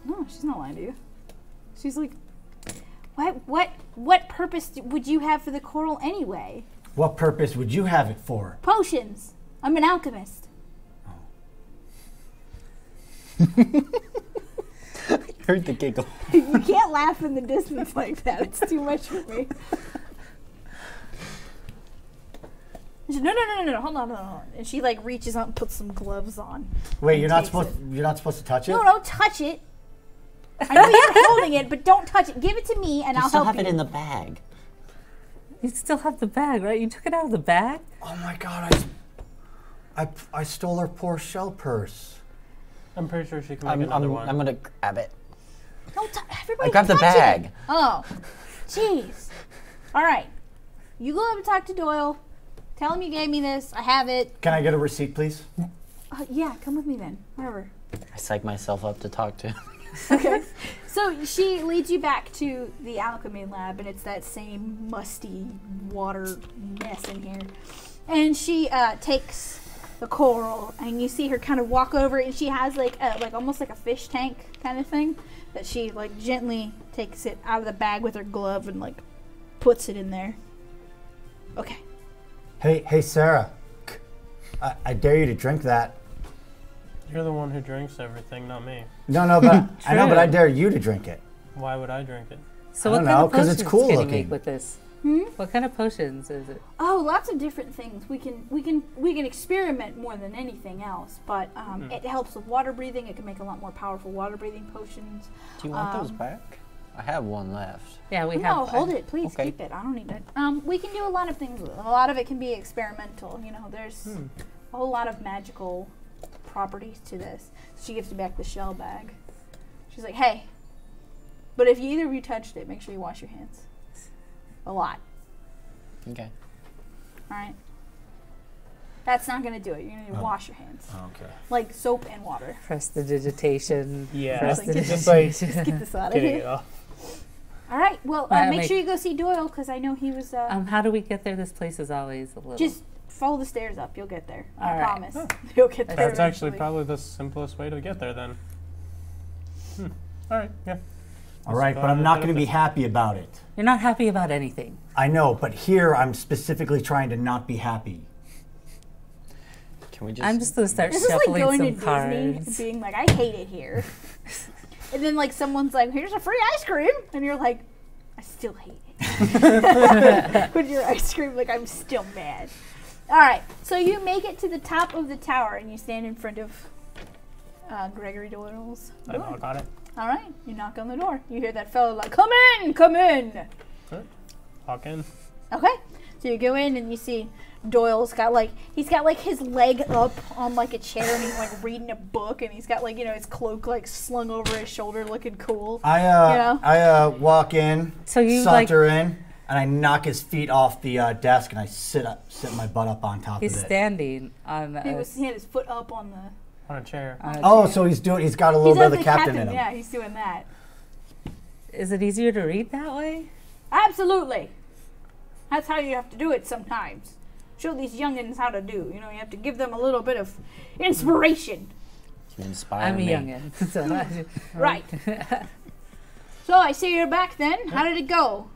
No, she's not lying to you. She's like, what purpose would you have for the coral anyway? What purpose would you have it for? Potions. I'm an alchemist. Heard the giggle. You can't laugh in the distance like that. It's too much for me. She said, no, hold on. And she like reaches out and puts some gloves on. Wait, and you're not takes supposed to touch it? No, don't touch it. I know you're holding it, but don't touch it. Give it to me, and You I'll still help have you. it in the bag. You still have the bag, right? You took it out of the bag? Oh my god, I stole her poor shell purse. I'm pretty sure she can make another one. I'm gonna grab it. Don't everybody I grabbed the touch bag. It. Oh, jeez. All right, you go up and talk to Doyle. Tell him you gave me this. I have it. Can I get a receipt, please? Yeah, come with me then. Whatever. I psych myself up to talk to. Okay. So she leads you back to the alchemy lab, and it's that same musty water mess in here. And she takes the coral, and you see her kind of walk over, and she has like almost like a fish tank kind of thing that she like gently takes it out of the bag with her glove and like puts it in there. Okay. Hey, Sarah. I dare you to drink that. You're the one who drinks everything, not me. No, but I know, but I dare you to drink it. Why would I drink it? So I what don't kind know, of 'cause potions it's cool can you looking. make with this? What kind of potions is it? Oh, lots of different things. We can experiment more than anything else, but it helps with water breathing. It can make a lot more powerful water breathing potions. Do you want those back? I have one left. Yeah, we have. No, hold it, please. Okay. Keep it. I don't need it. We can do a lot of things with it. A lot of it can be experimental. You know, there's a whole lot of magical properties to this. So she gives you back the shell bag. She's like, hey, but if either of you touched it, make sure you wash your hands. A lot. Okay. All right. That's not gonna do it. You're gonna need to wash your hands, Okay. like soap and water. Prestidigitation. Yeah. Just get Prestidigitation. this out of Getting it here. off. All right. Well, Alright, make sure you go see Doyle because I know he was. How do we get there? This place is always a little. Just follow the stairs up. You'll get there. I All right. promise. You'll get there. That's actually eventually. probably the simplest way to get there then. All right, yeah. All right, but I'm not going to be happy about it. You're not happy about anything. I know, but here I'm specifically trying to not be happy. Can we just... I'm just gonna start This is like shuffling going to some Disney cards. and being like, I hate it here. And then like someone's like, here's a free ice cream. And you're like, I still hate it. With your ice cream, like I'm still mad. All right, so you make it to the top of the tower and you stand in front of Gregory Doyle's I door. knock on it. All right, you knock on the door. You hear that fellow like, come in, come in. Walk in. Okay, so you go in and you see Doyle's got like his leg up on like a chair and he's like reading a book and he's got like his cloak like slung over his shoulder looking cool. I walk in, So you, saunter in, and I knock his feet off the desk and I sit my butt up on top He's of it. standing on. He had his foot up on the. On a chair. Oh, so he's got a little bit of the captain in him. Yeah, he's doing that. Is it easier to read that way? Absolutely. That's how you have to do it sometimes. Show these youngins how to do. You have to give them a little bit of inspiration. You inspire I'm a me. youngin. So Right. So I see you're back then. How did it go?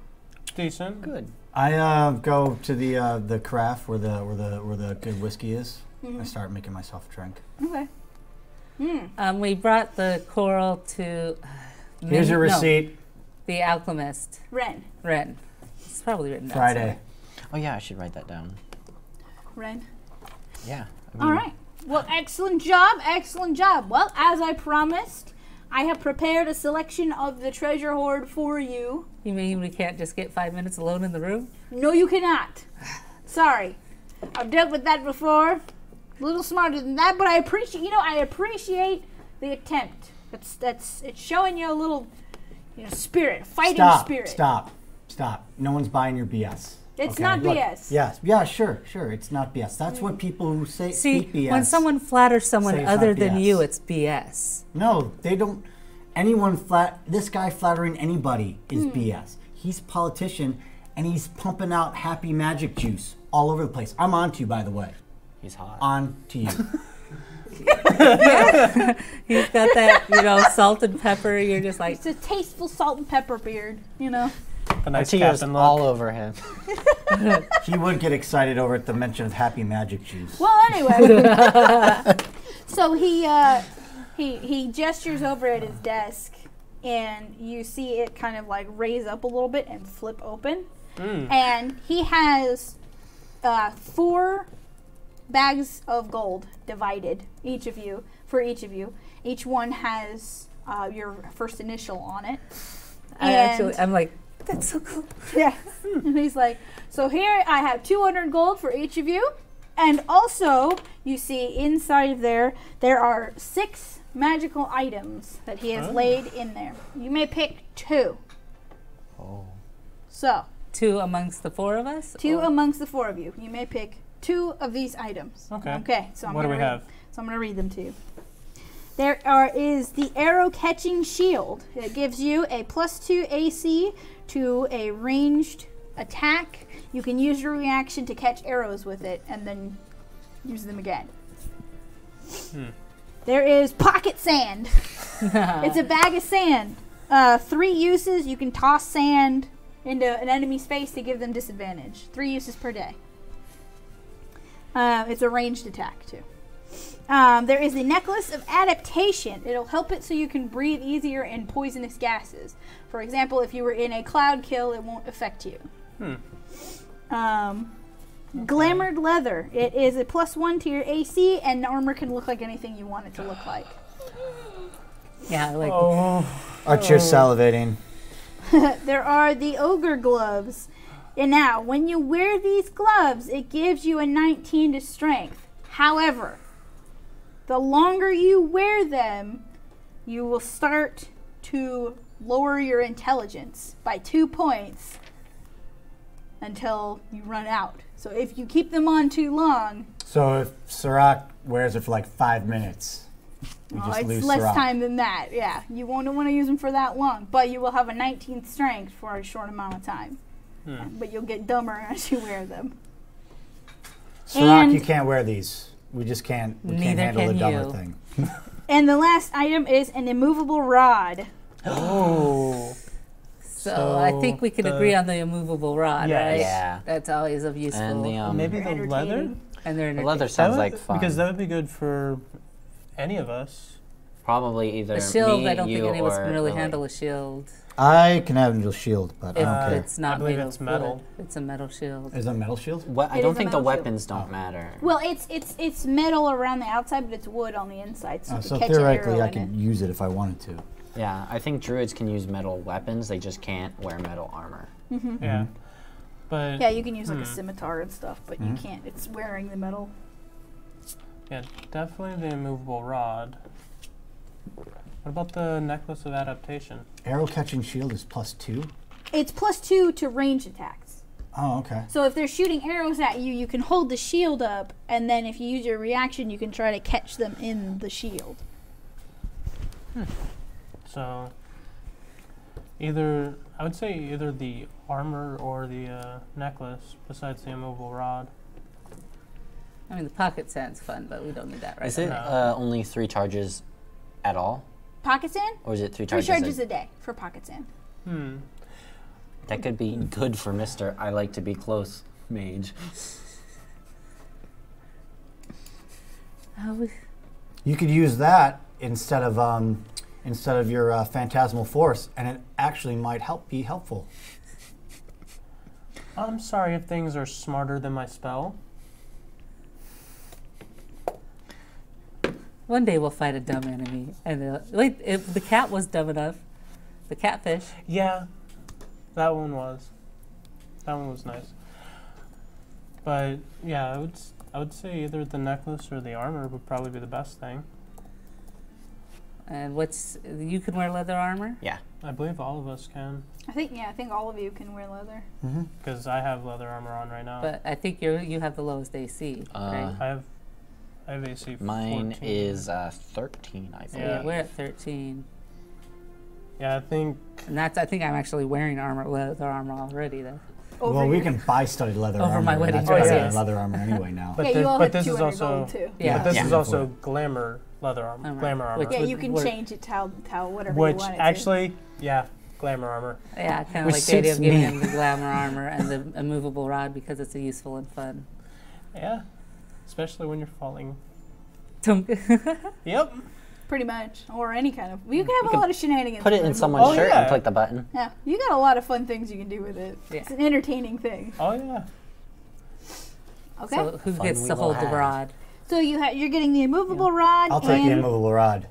Decent. Good. I go to the craft where the good whiskey is. I start making myself a drink. Okay. we brought the coral to. Here's your receipt. The alchemist, Ren. It's probably written down Friday. somewhere. Oh yeah, I should write that down. Ren. Yeah. All right. Well, excellent job. Excellent job. Well, as I promised, I have prepared a selection of the treasure hoard for you. You mean we can't just get 5 minutes alone in the room? No, you cannot. Sorry. I've dealt with that before. A little smarter than that, but I appreciate the attempt. It's showing you a little spirit, fighting spirit. Stop. Stop. No one's buying your BS. It's okay? not Look, BS. Yes. Yeah, sure. It's not BS. That's what people who See, speak BS. when someone flatters someone say it's other not than BS. you, it's BS. No, they don't. This guy flattering anybody is BS. He's a politician, and he's pumping out happy magic juice all over the place. I'm on to you, by the way. He's hot. On to you. He's got that, salt and pepper. You're just like, It's a tasteful salt and pepper beard, The nice Tears captain all look. over him. He would get excited over at the mention of happy magic juice. Well, anyway. So he gestures over at his desk, and you see it kind of like raise up a little bit and flip open. And he has 4 bags of gold divided, for each of you. Each one has your first initial on it. I'm like, that's so cool. Yeah. And he's like, so here I have 200 gold for each of you. And also, you see inside of there are 6 magical items that he has laid in there. You may pick 2. Oh. So, 2 amongst the 4 of us? 2 or- amongst the 4 of you. You may pick 2 of these items. Okay. Okay. So What do we have? So I'm going to read them to you. There is the arrow catching shield. It gives you a +2 AC to a ranged attack. You can use your reaction to catch arrows with it and then use them again. There is pocket sand. It's a bag of sand. 3 uses. You can toss sand into an enemy's face to give them disadvantage. 3 uses per day. It's a ranged attack too. There is the necklace of adaptation. It'll help it so you can breathe easier in poisonous gases. For example, if you were in a cloud kill, it won't affect you. Glamored leather. It is a +1 to your AC, and armor can look like anything you want it to look like. Yeah, like, Archer salivating. There are the ogre gloves. And now, when you wear these gloves, it gives you a 19 to strength. However, the longer you wear them, you will start to lower your intelligence by 2 points until you run out. So if you keep them on too long, So if Sirach wears it for like 5 minutes, we just it's lose less Sirach. time than that. Yeah, you won't want to use them for that long, but you will have a 19 strength for a short amount of time. But you'll get dumber as you wear them. Sirach, And- you can't wear these. We just can't. We can't Neither handle the can dumber you. thing. And the last item is an immovable rod. Oh. so I think we can agree on the immovable rod, Yes. right? Yeah. That's always of useful. And the Maybe They're the leather? entertaining. and they're the leather entertaining. sounds That would- like fun. Because that would be good for any of us. Probably either A shield, me, I don't think you, any of us or can really Lily. handle a shield. I can have a shield, but I If don't care. it's not I believe made it's of metal. wood. It's a metal shield. Is it a metal shield? I It don't is a think the metal shield. weapons don't matter. Well, it's metal around the outside, but it's wood on the inside, so you So can catch an theoretically, arrow I in could it. use it if I wanted to. Yeah, I think druids can use metal weapons. They just can't wear metal armor. Yeah. But Yeah, you can use like a scimitar and stuff, but you can't. It's wearing the metal. yeah, definitely the immovable rod. What about the necklace of adaptation? Arrow catching shield is +2. It's +2 to range attacks. Oh, okay. So if they're shooting arrows at you, you can hold the shield up, and then if you use your reaction, you can try to catch them in the shield. So I would say either the armor or the necklace, besides the immovable rod. I mean, the pocket sand's fun, but we don't need that right Is it now. only 3 charges at all? Pocket sand? Or is it 3 3 charges? charges a day for pocket sand. That could be good for Mr. I like to be close mage. You could use that instead of your phantasmal force, and it actually might be helpful. I'm sorry if things are smarter than my spell. One day we'll fight a dumb enemy. And wait, if the cat was dumb enough, the catfish. Yeah, that one was. That one was nice. But yeah, I would say either the necklace or the armor would probably be the best thing. And you can wear leather armor? Yeah. I believe all of us can, I think all of you can wear leather. because I have leather armor on right now. But I think you have the lowest AC, right? I have AC. Mine 14. is 13, I believe. Yeah, we're at 13. Yeah, I think. And I think I'm actually wearing leather armor already, though. Well, we can buy studded leather Over armor. my and wedding that's dress, better yes. than leather armor anyway now. But Yeah, you all but have this is 200 also. gold too. Yeah. But this Yeah. is also glamour leather armor. Armor. Glamour armor. Which Yeah, would you can work. change it to how whatever Which you want it actually, yeah, glamour armor. Yeah, I kind of Which like the idea of suits giving me. him the glamour armor and the immovable rod because it's useful and fun. Yeah, especially when you're falling. Don't- Yep. to. Pretty much. Or any kind of. You can have a lot of shenanigans. Put it with in it. someone's Oh, shirt yeah. and click the button. Yeah, you got a lot of fun things you can do with it. Yeah. It's an entertaining thing. Oh yeah. Okay. So who Fun gets we to will hold the have. rod? So you're getting the immovable rod. I'll take the and, immovable rod.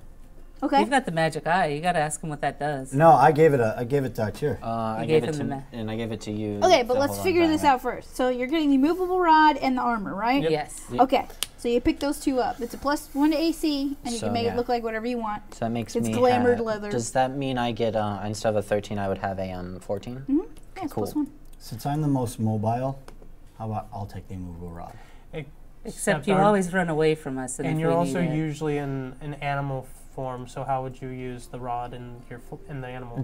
Okay. You've got the magic eye. You got to ask him what that does. No, I gave it to Tyr. I You gave gave it him to the and I gave it to you. Okay, but to let's hold on figure to this it. out first. So you're getting the immovable rod and the armor, right? Yep. Yes. Okay. So you pick those two up. It's a +1 to AC, and you So, can make yeah. it look like whatever you want. So that makes It's me glamored have- leather. Does that mean I get instead of a 13, I would have a 14? Yeah, it's Cool. +1. Since I'm the most mobile, how about I'll take the immovable rod? Except you our- always run away from us. And And if you're we also need it- usually in an animal form. So how would you use the rod in the animal?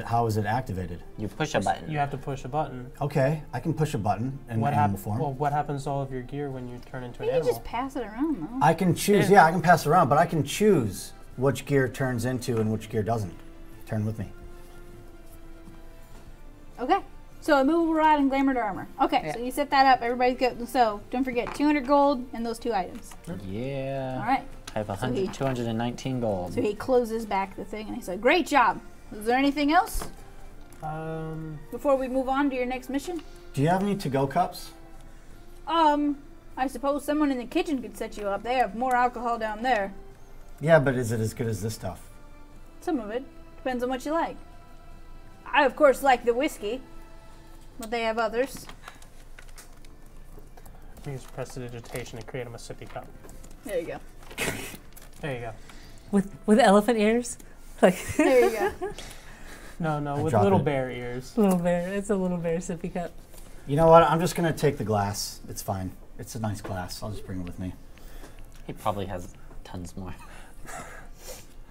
How is it activated? You push a button. You have to push a button. Okay, I can push a button in animal form. Well, what happens to all of your gear when you turn into You an can animal? just pass it around, though. I can choose. Yeah, I can pass around, but I can choose which gear turns into and which gear doesn't. Turn with me. Okay. So immovable rod and glamored armor. Okay, Yeah. so you set that up. Everybody's good. So don't forget 200 gold and those two items. Yeah. All right. I have So he- 219 gold. So he closes back the thing and he said, "Great job. Is there anything else before we move on to your next mission?" Do you have any to-go cups? I suppose someone in the kitchen could set you up. They have more alcohol down there. Yeah, but is it as good as this stuff? Some of it depends on what you like. I of course like the whiskey, but they have others. Use prestidigitation to create him a sippy cup. There you go. There you go. with elephant ears, like There you go. No, I with drop little it. bear ears. little bear. It's a little bear sippy cup. You know what? I'm just gonna take the glass. It's fine. It's a nice glass. I'll just bring it with me. He probably has tons more.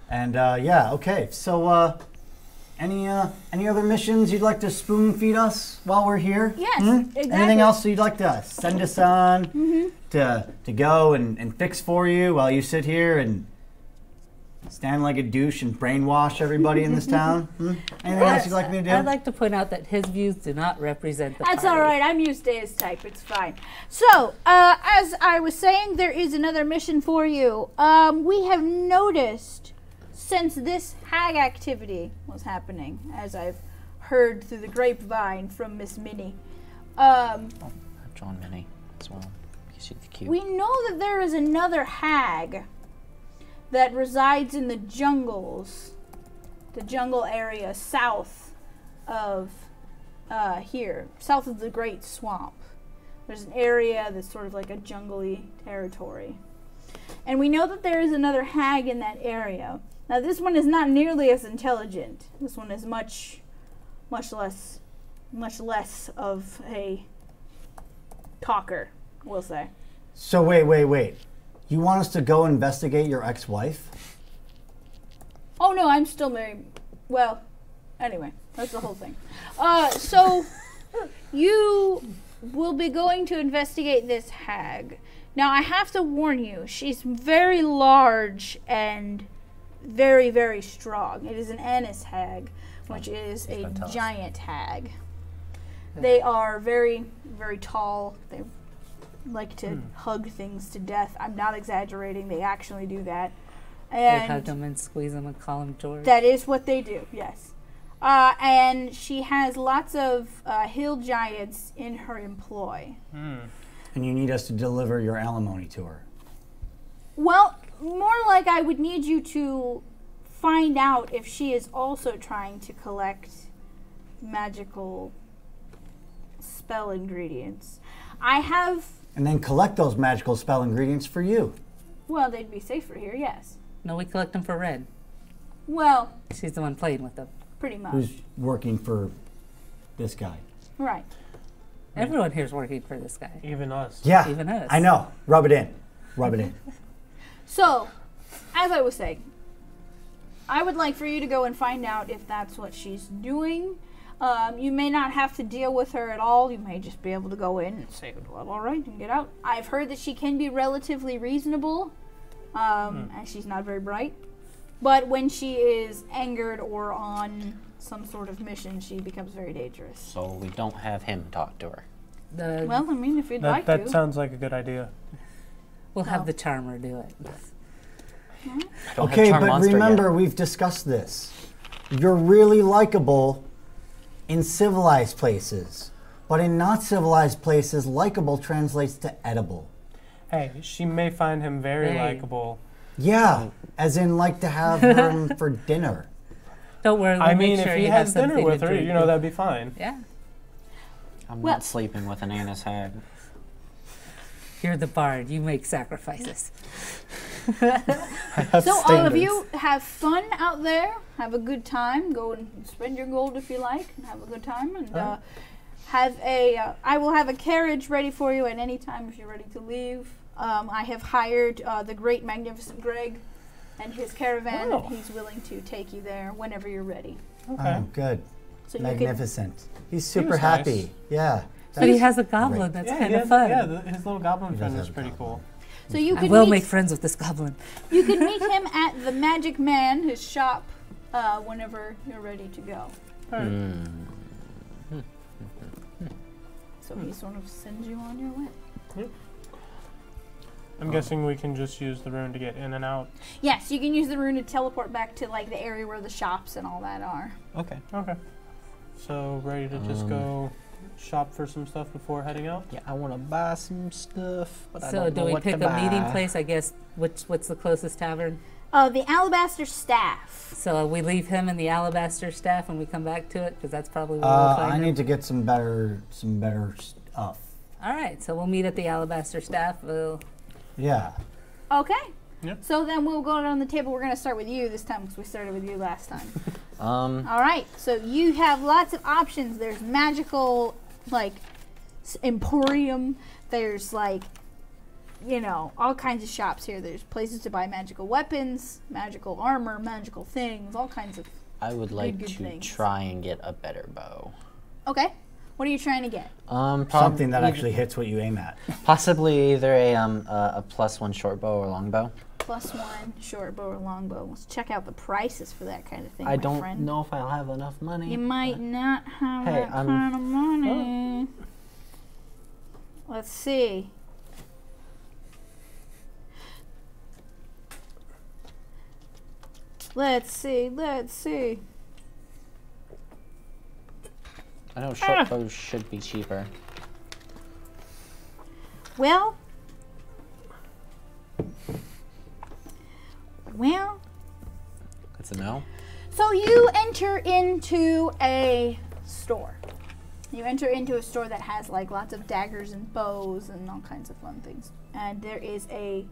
And yeah, okay. So, any other missions you'd like to spoon feed us while we're here? Yes, exactly. Anything else you'd like to send us on to go and fix for you while you sit here and stand like a douche and brainwash everybody in this town? Anything else you'd like me to do? I'd like to point out that his views do not represent the That's party. all right. I'm used to his type. It's fine. So, as I was saying, there is another mission for you. We have noticed since this hag activity was happening, as I've heard through the grapevine from Miss Minnie, I've drawn many as well. You see the cube. we know that there is another hag that resides in the jungles, the jungle area south of here, south of the Great Swamp. There's an area that's sort of like a jungly territory. And we know that there is another hag in that area. Now this one is not nearly as intelligent. This one is much less of a talker, we'll say. So wait. You want us to go investigate your ex-wife? Oh no, I'm still married. Well, anyway, that's the whole thing. So you will be going to investigate this hag. Now I have to warn you, she's very large and very, very strong. It is an Annis hag, which is a gonna tell us. giant hag. They are very, very tall. They like to hug things to death. I'm not exaggerating. They actually do that. They hug And him and squeeze him and call him George. that is what they do, yes. And she has lots of hill giants in her employ. And you need us to deliver your alimony to her. Well, more like I would need you to find out if she is also trying to collect magical spell ingredients. I have, And then collect those magical spell ingredients for you. well, they'd be safer here, yes. No, we collect them for Red. Well, She's the one playing with them. pretty much. Who's working for this guy? Right. Everyone here's working for this guy. Even us. Yeah, Even us. I know. Rub it in. Rub it in. So, as I was saying, I would like for you to go and find out if that's what she's doing. You may not have to deal with her at all. You may just be able to go in and say, well, all right, and get out. I've heard that she can be relatively reasonable, and she's not very bright. But when she is angered or on some sort of mission, she becomes very dangerous. So we don't have him talk to her. Well, I mean, if you'd like That to. sounds like a good idea. We'll have the charmer do it. Don't have Okay, Charm but Monster remember, yet. we've discussed this. You're really likable in civilized places, but in not civilized places, likable translates to edible. Hey, she may find him very Hey. likable. Yeah, as in like to have him for dinner. Don't worry. I we'll mean, make sure if he you has have dinner something with to her, drink. you know, that'd be fine. Yeah. I'm Well- not sleeping with an Annis hag. You're the bard. You make sacrifices. I have So all of standards. you have fun out there. Have a good time. Go and spend your gold if you like, and have a good time. And have a. I will have a carriage ready for you at any time if you're ready to leave. I have hired the great, magnificent Greg and his caravan, Oh. and he's willing to take you there whenever you're ready. Okay. Oh, good. So you can. Magnificent. He's super was happy. nice. Yeah. But he has a Great. goblin. That's Yeah, kind he of has- fun. Yeah, his little goblin He does friend have is a pretty goblin. cool. So you I could will meet, make friends with this goblin. You can meet him at the Magic Man, his shop, whenever you're ready to go. So he sort of sends you on your way. I'm guessing we can just use the rune to get in and out. Yes, you can use the rune to teleport back to like the area where the shops and all that are. Okay. Okay. So, ready to just go shop for some stuff before heading out? Yeah, I want to buy some stuff, but I So don't do know we what pick to a meeting buy. place? I guess. What's the closest tavern? The Alabaster Staff. So we leave him in the alabaster staff and we come back to it because that's probably where we'll find I him. need to get some better stuff. All right. So we'll meet at the alabaster staff. Yeah. Okay. Yep. So then we'll go around the table. We're going to start with you this time because we started with you last time. Um, All right. So you have lots of options. There's magical, like, emporium. There's, like, you know, all kinds of shops here. There's places to buy magical weapons, magical armor, magical things, all kinds of. I would like good to things. try and get a better bow. Okay. What are you trying to get? Something that actually hits what you aim at. Possibly either a +1 short bow or long bow. +1 short bow or long bow. Let's check out the prices for that kind of thing, I my don't friend. know if I'll have enough money. You might not have Hey, that I'm- kind of money. Let's see. Let's see. I know short bows should be cheaper. Well, That's a no. so you enter into a store. You enter into a store that has like lots of daggers and bows and all kinds of fun things. And there is a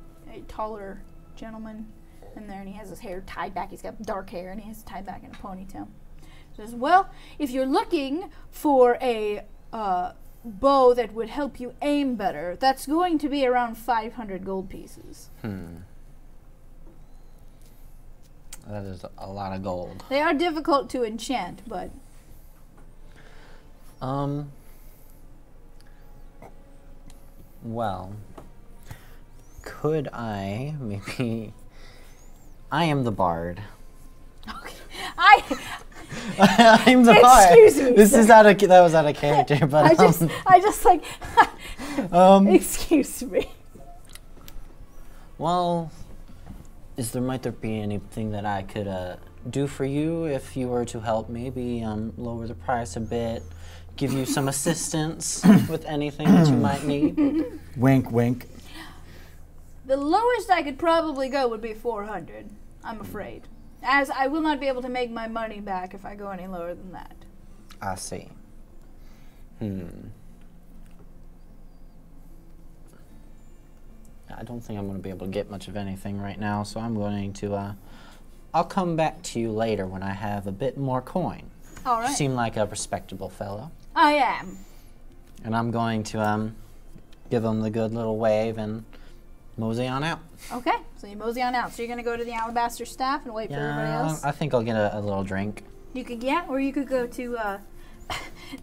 taller gentleman in there, and he has his hair tied back. He's got dark hair, and he has it tied back in a ponytail. Says, well, if you're looking for a bow that would help you aim better, that's going to be around 500 gold pieces. That is a lot of gold. They are difficult to enchant, but Well, could I maybe? I am the bard. okay. I'm the bard. Excuse me, This sir. is that was out of character, but I just like, excuse me. Well, might there be anything that I could do for you if you were to help maybe lower the price a bit, give you some assistance with anything that you might need? Wink, wink. The lowest I could probably go would be 400, I'm afraid. As I will not be able to make my money back if I go any lower than that. I see. I don't think I'm going to be able to get much of anything right now, so I'm going to, I'll come back to you later when I have a bit more coin. All right. You seem like a respectable fellow. I am. And I'm going to, give him the good little wave and mosey on out. Okay, so you mosey on out. So you're going to go to the alabaster staff and wait for everybody else? I think I'll get a little drink. You could get, or you could go to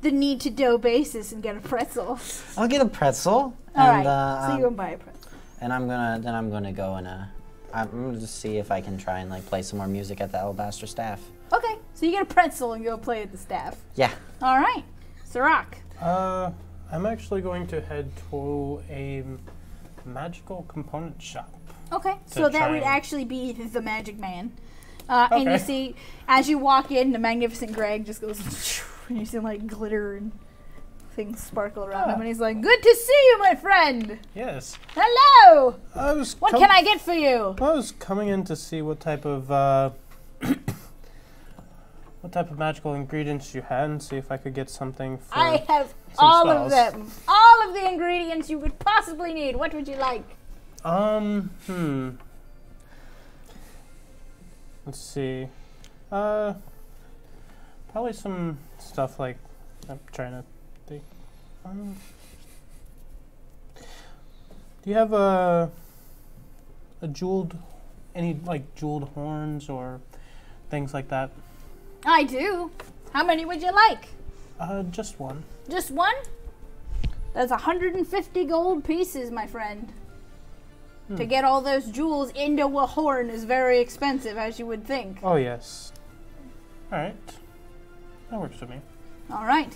the need to dough basis and get a pretzel. I'll get a pretzel. All right, so you go and buy a pretzel. And I'm gonna go and I'm gonna just see if I can try and like play some more music at the alabaster staff. Okay, so you get a pretzel and go play at the staff. Yeah. All right, Sirach. I'm actually going to head to a magical component shop. Okay, so that try would and- actually be the magic man. And you Okay. see, as you walk in, the magnificent Greg just goes, and you see like glitter and things sparkle around him, and he's like, "Good to see you, my friend. Yes. Hello. I was What can I get for you?" I was coming in to see what type of what type of magical ingredients you had and see if I could get something for I have some all of spells. them. All of the ingredients you could possibly need. What would you like? Let's see. Probably some stuff like I'm trying to think. Do you have a jeweled any like jeweled horns or things like that? I do. How many would you like? Just one. Just one? That's 150 gold pieces, my friend. To get all those jewels into a horn is very expensive, as you would think. Oh yes. All right. That works for me. All right.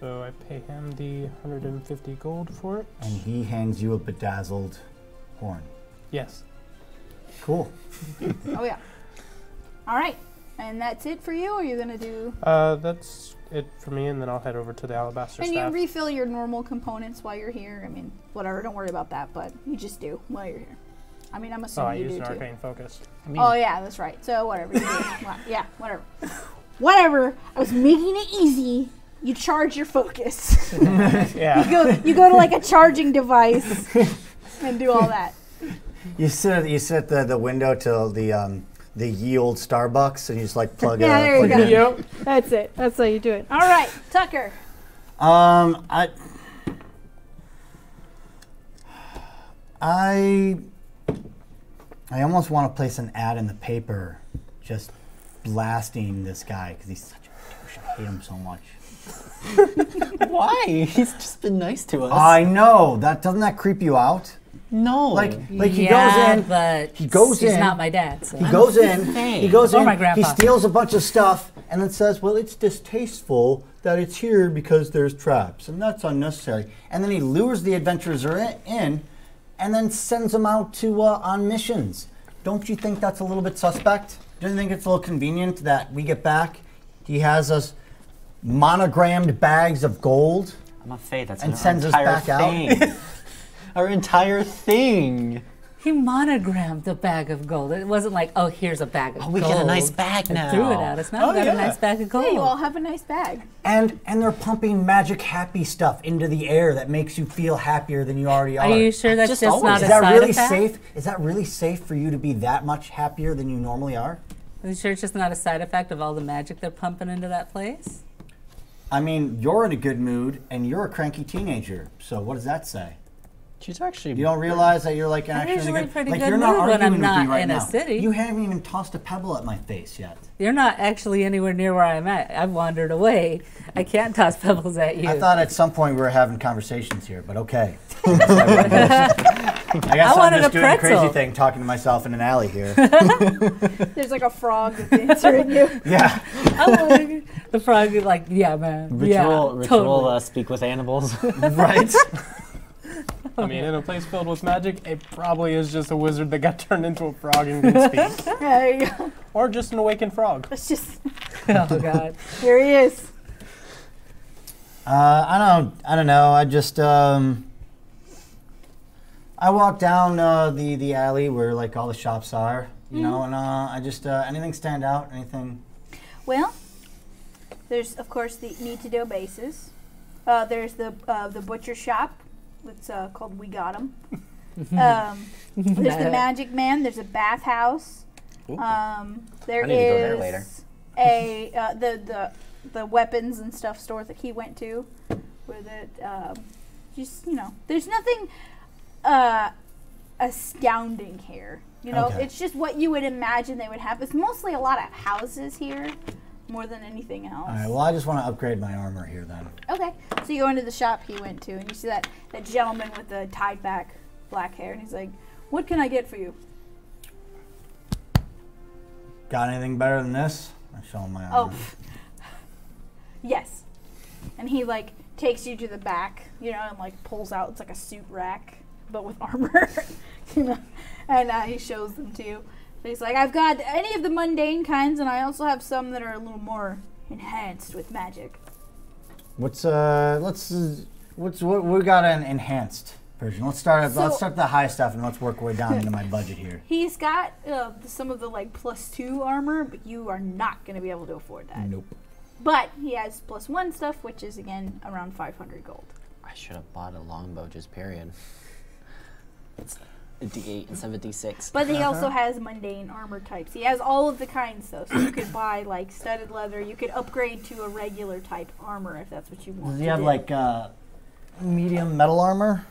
So I pay him the 150 gold for it. And he hands you a bedazzled horn. Yes. Cool. Oh, yeah. All right. And that's it for you, or are you going to do... That's it for me, and then I'll head over to the alabaster And staff. you refill your normal components while you're here. I mean, whatever. Don't worry about that, but you just do while you're here. I mean, I'm I assuming you used do, an too. arcane focus. I mean, Oh, yeah, that's right. So, whatever. You do. Well, yeah, whatever. Whatever. I was making it easy. You charge your focus. Yeah. You go to, like, a charging device and do all that. You sit at the window till the ye old Starbucks, and you just like plug Yeah, there you plug it go. in. Yep. That's it. That's how you do it. All right, Tucker. I almost want to place an ad in the paper, just blasting this guy because he's such a douche. I hate him so much. why? He's just been nice to us. I know that doesn't that creep you out? No. Like he yeah, goes in, but he goes he's in, not my dad. So. he goes in, he goes Or in, my he grandpa. steals a bunch of stuff, and then says, "Well, it's distasteful that it's here because there's traps, and that's unnecessary." And then he lures the adventurers in, and then sends them out to on missions. Don't you think that's a little bit suspect? Don't you think it's a little convenient that we get back? He has us monogrammed bags of gold. I'm afraid that's And our sends us entire back out. thing. Our entire thing. He monogrammed the bag of gold. It wasn't like, oh, here's a bag of Oh, gold. we get a nice bag I now. threw it at us. Now Oh, we got yeah. a nice bag of gold. Hey, you all have a nice bag. And they're pumping magic happy stuff into the air that makes you feel happier than you already are. Are you sure that's Just just, always. not Is a that side really effect? safe? Is that really safe for you to be that much happier than you normally are? Are you sure it's just not a side effect of all the magic they're pumping into that place? I mean, you're in a good mood and you're a cranky teenager. So what does that say? She's actually. You don't realize that you're like actually in usually a good pretty like good you're not mood when arguing I'm with me not right in a now. city. You haven't even tossed a pebble at my face yet. You're not actually anywhere near where I'm at. I've wandered away. I can't toss pebbles at you. I thought at some point we were having conversations here, but okay. I guess I'm wanted just a doing a crazy pretzel. thing, talking to myself in an alley here. There's like a frog that's answering you. Yeah. The frog is like, yeah, man. Ritual, yeah, totally. speak with animals. Right. I mean, in a place filled with magic, it probably is just a wizard that got turned into a frog and can speak. There you go. Or just an awakened frog. It's just, Oh, God. here he is. I don't know. I just I walk down the alley where like all the shops are, you know, and I just anything stand out? Anything? Well, there's, of course, the need to do bases. There's the butcher shop It's called We Got 'Em. There's the Magic Man. There's a bathhouse. There I need to go there later. a the weapons and stuff store that he went to, where there's nothing astounding here. Okay. It's just what you would imagine they would have. It's mostly a lot of houses here, more than anything else. All right, well, I just want to upgrade my armor here then. Okay, so you go into the shop he went to, and you see that gentleman with the tied back black hair, and he's like, "What can I get for you?" Got anything better than this? I show him my armor. Yes. And he takes you to the back, and pulls out. It's like a suit rack, but with armor, And he shows them to you. So he's like, "I've got any of the mundane kinds, and I also have some that are a little more enhanced with magic." What we got an enhanced version. Let's start the high stuff and let's work our way down into my budget here. He's got some of the +2 armor, but you are not going to be able to afford that. Nope. But he has +1 stuff, which is again around 500 gold. I should have bought a longbow, just period. It's a D8 instead of a D6. But he also has mundane armor types. He has all of the kinds, though. So you could buy studded leather. You could upgrade to a regular type armor if that's what you want. Does he have medium metal armor?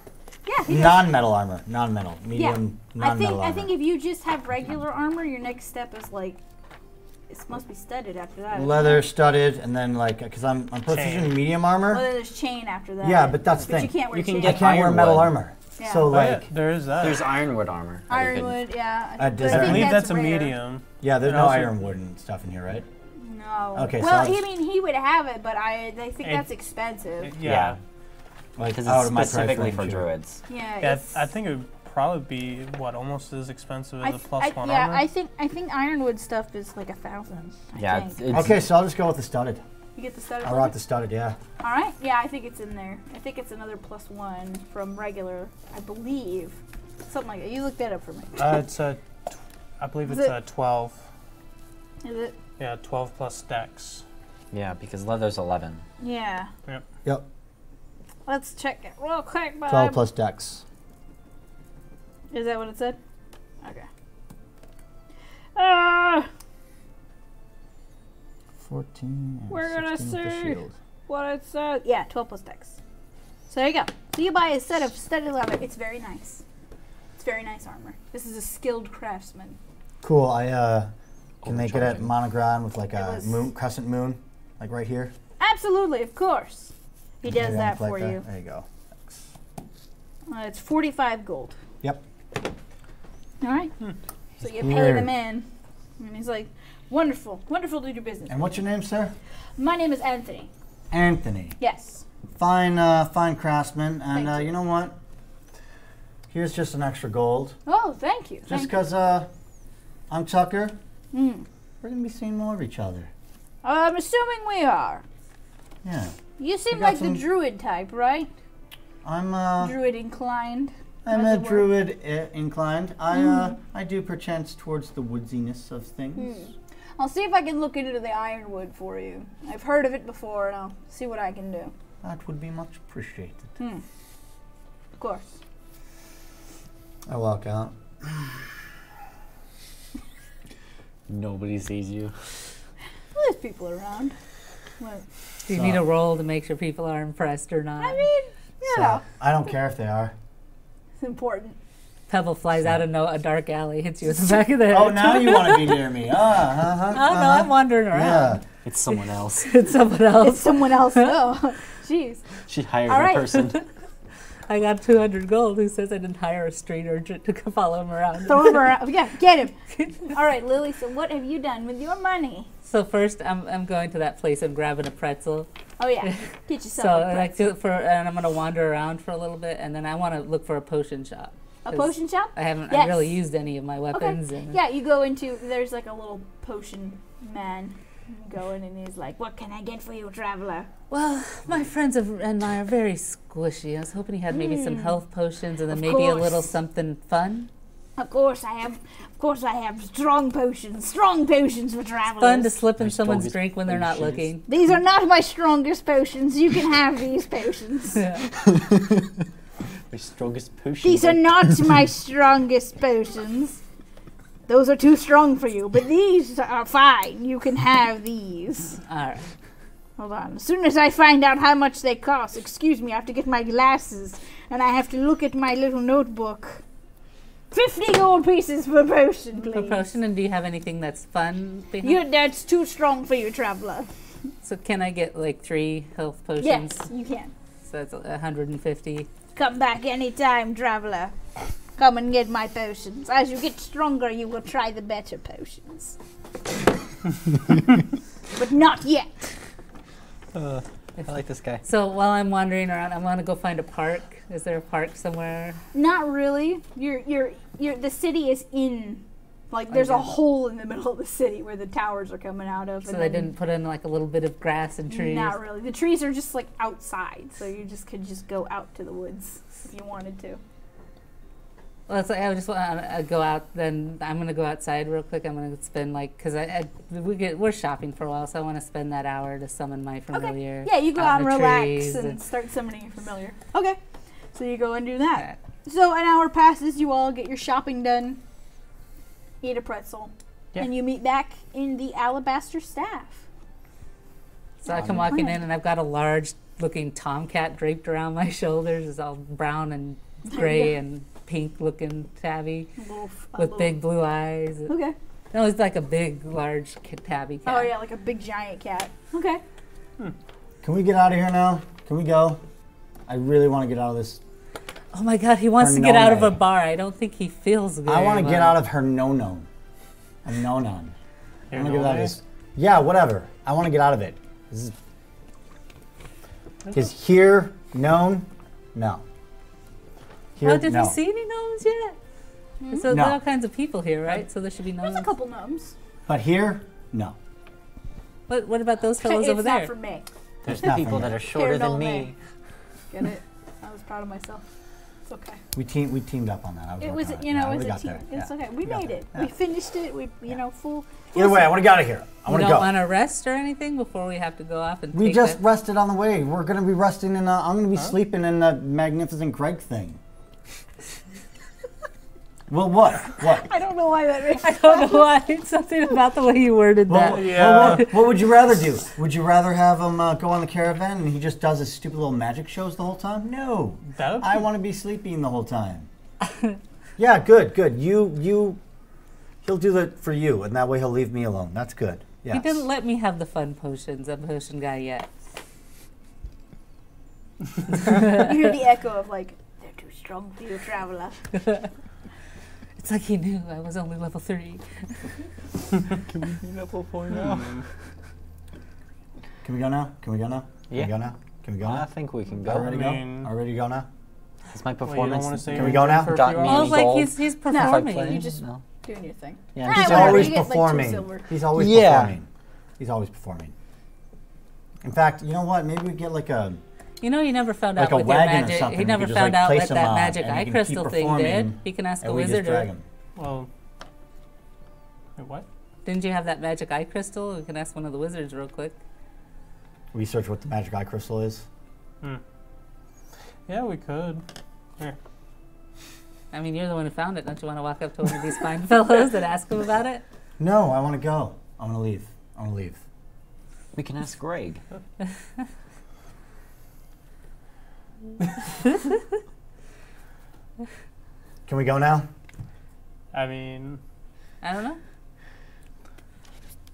Yeah, he does. Non-metal armor. Non-metal. Medium non-metal armor. I think if you just have regular armor, your next step is it must be studded after that. Leather, studded, and then because I'm proficient in medium armor. Well, then there's chain after that. Yeah, but that's the But thing. you can't wear chain. I can't wear metal armor. Yeah. So there is that. There's ironwood armor. Ironwood, yeah. I I believe that's a rare. medium. yeah, there's And no also- ironwood and stuff in here, right? No. Okay, so Well, I'll he would have it, but I think that's It- expensive. Yeah. Because out it's of my price specifically range for here. druids. Yeah. Yeah, it's- I think it would probably be almost as expensive as a +1 armor. Yeah, I think ironwood stuff is 1,000. Yeah, I think. it's Okay, so I'll just go with the studded. You get the studded. I one? rock the studded, yeah. All right. Yeah, I think it's in there. I think it's another +1 from regular. I believe something like that. You look that up for me. It's I believe Is it's it- a 12. Is it? Yeah, 12 plus dex. yeah, because leather's 11. Yeah. Yep. Let's check it real quick, bud. 12 plus dex. Is that what it said? Okay. 14 and We're gonna 16 with the see. shield. What it said? Yeah, 12 plus dex. So there you go. So you buy a set of studded leather. It's very nice. It's very nice armor. This is a skilled craftsman. Cool. I can make it at Overcharging. monogram with a was- moon, crescent moon, right here. Absolutely, of course. He does Maybe that I'll for that. you. There you go. It's 45 gold. Yep. All right. So you pay Here. him in. And he's like, wonderful. Wonderful to do business. And what's your name, sir? My name is Anthony. Anthony. Yes. Fine craftsman. And Thank you. you know what? Here's just an extra gold. Oh, thank you. Just Thank you. because I'm Tucker. Mm. We're going to be seeing more of each other. I'm assuming we are. Yeah. You seem got like the some- druid type, right? I'm Druid inclined. I'm as a it were. druid inclined. I do perchance towards the woodsiness of things. I'll see if I can look into the ironwood for you. I've heard of it before, and I'll see what I can do. That would be much appreciated. Of course. I walk out. Nobody sees you. Well, there's people around. What? Do you need a roll to make sure people are impressed or not? I mean, you know, I don't care if they are. it's important. Pebble flies out of a dark alley, hits you in the back of the head. Oh, now you want to be near me. Oh, no, I'm wandering around. Yeah. It's someone else. It's someone It's else. someone else. Oh, jeez. She hired All a right. person. I got 200 gold. Who says I didn't hire a street urchin to follow him around? Throw him around. Yeah, get him. All right, Lily, so what have you done with your money? So first, I'm going to that place and grabbing a pretzel. Oh, yeah. Get So yourself a pretzel. and I'm gonna wander around for a little bit, and then I want to look for a potion shop. A 'cause potion shop? I haven't Yes. really used any of my weapons. Okay. And Yeah, you go into, there's like a little potion man. You go in and he's like, what can I get for you, traveler? Well, my friends and I are very squishy. I was hoping he had maybe some health potions and then Of maybe a little course. something fun. Of course I have strong potions for travelers. Fun to slip in There's someone's bogus drink when they're not potions. looking. These are not my strongest potions. You can have these potions. Yeah. My strongest potion. These are not my strongest potions. Those are too strong for you, but these are fine. You can have these. All right. Hold on. As soon as I find out how much they cost, excuse me, I have to get my glasses and I have to look at my little notebook. 50 gold pieces per potion, please. Per potion, and do you have anything that's fun behind? That's too strong for you, traveler. So can I get like 3 health potions? Yes, you can. So that's 150. Come back anytime, traveler. Come and get my potions. As you get stronger, you will try the better potions. But not yet. I like this guy. So while I'm wandering around, I want to go find a park. Is there a park somewhere? Not really. The city is in, like, there's a Okay. hole in the middle of the city where the towers are coming out of. So and they then- didn't put in like a little bit of grass and trees? Not really. The trees are just like outside, so you just could just go out to the woods if you wanted to. Well, it's like I just want to go out. Then I'm gonna go outside real quick. I'm gonna spend like because we're shopping for a while, so I want to spend that hour to summon my familiar. Yeah, you go out and in the relax trees and start summoning your familiar. Okay. So you go and do that. So an hour passes, you all get your shopping done, eat a pretzel, Yeah. and you meet back in the Alabaster Staff. So I come walking in and I've got a large-looking tomcat draped around my shoulders. It's all brown and gray and pink-looking tabby with big blue eyes. Okay. No, it's like a big, large tabby cat. Oh yeah, like a big giant cat. Okay. Can we get out of here now? Can we go? I really want to get out of this. Oh my God, he wants Her to get out of a no-no. bar. I don't think he feels good. I want to get out of her no-no. A no-non. I want to get out of this. Yeah, whatever. I want to get out of it. Is here known? No. Here, Oh, did no. we see any gnomes yet? So No. there are all kinds of people here, right? So there should be gnomes. There's a couple gnomes. But here, no. What about those fellows It's over there? not for me. There's Not people for me. that are shorter no than way. me. Get it? I was proud of myself. It's okay. We teamed up on that. I was It working was, on it. you Yeah, know, I it's would've a got team. there. It's Yeah. okay. We got made there. it. Yeah. We finished it. We, you know, full. Either way, I want to get out of here. I You want to don't go. want to rest or anything before we have to go off and We take just that? rested on the way. We're going to be resting in. I'm going to be sleeping in the Magnificent Greg thing. Well, what? What? I don't know why that makes I don't know why. It's something about the way you worded that. What would you rather do? Would you rather have him go on the caravan and he just does his stupid little magic shows the whole time? No. That would I want to be sleeping the whole time. Yeah, good. He'll do that for you, and that way he'll leave me alone. That's good. He Yes. didn't let me have the fun potions, the potion guy yet. You hear the echo of like, they're too strong for you, traveler. It's like he knew I was only level 3. Level 4 now. Can we go now? Can we go now? Can Yeah. we go now? Can we go I now? think we can go. Are we ready to I go? mean- Are we ready to go now? Is my Well, you don't performance? want to stay Can we in go jail now? for a Got few me Well, hours? it's like gold. he's If No. I performing. play, You just- no. Doing your thing. Yeah, Ah, He's whatever, always you get, like, 2 performing. silver. He's always Yeah. performing. He's always performing. In fact, you know what? Maybe we get like a You know, he never found like out a with your wagon or magic. something. He we never could just, found like, out place what him that on, magic and he eye can crystal keep thing did. performing, He can ask a and we just wizard. drag him. Well, wait, what? Didn't you have that magic eye crystal? We can ask one of the wizards real quick. Research what the magic eye crystal is. Yeah, we could. Here. I mean, you're the one who found it. Don't you want to walk up to one of these fine fellows and ask them about it? No, I want to go. I want to leave. I want to leave. We can ask Greg. Can we go now? I mean, I don't know.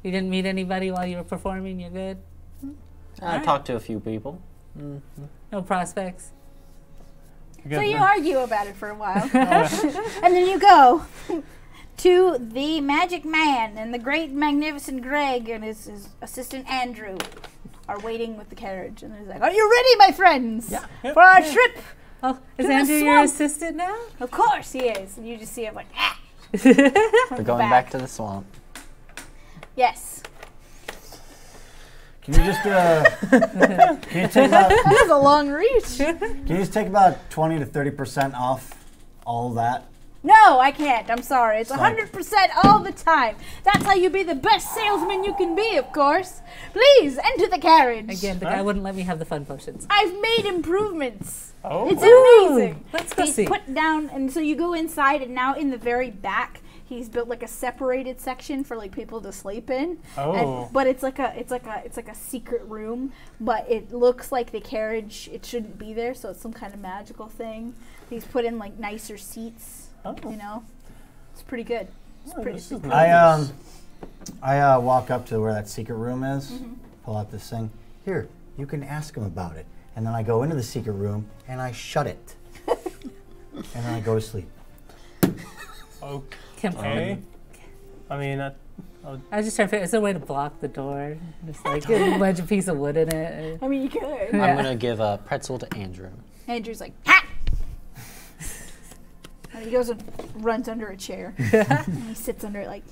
You didn't meet anybody while you were performing? You're good? I Alright. talked to a few people. No prospects? you're So good you then. argue about it for a while. And then you go to the Magic Man, and the great magnificent Greg and his assistant Andrew are waiting with the carriage. And he's like, "Are you ready, my friends, for our trip?" Oh, is the Andrew your swamp. assistant now? Of course he is. And you just see him like, ah. We're going back to the swamp. Yes. Can you just can you take about That was a long reach. can you just take about 20 to 30% off all that? No, I can't. I'm sorry. It's Like- 100% all the time. That's how you be the best salesman you can be, of course. Please, enter the carriage. Again, the guy wouldn't let me have the fun potions. I've made improvements. Oh. It's Ooh, amazing. let's go He's see. put down, and so you go inside, and now in the very back, he's built like a separated section for like people to sleep in. Oh. But it's like a secret room. But it looks like the carriage. It shouldn't be there, so it's some kind of magical thing. He's put in like nicer seats. Oh. You know, it's pretty good. It's Oh, pretty. this is pretty nice. I walk up to where that secret room is, Mm-hmm. pull out this thing. Here, you can ask him about it. And then I go into the secret room and I shut it. And then I go to sleep. Okay. I mean, I was just trying to figure, is there a way to block the door? Just like a bunch of piece of wood in it. I mean, you could. I'm gonna give a pretzel to Andrew. Andrew's like, ha! And he goes and runs under a chair. And he sits under it like,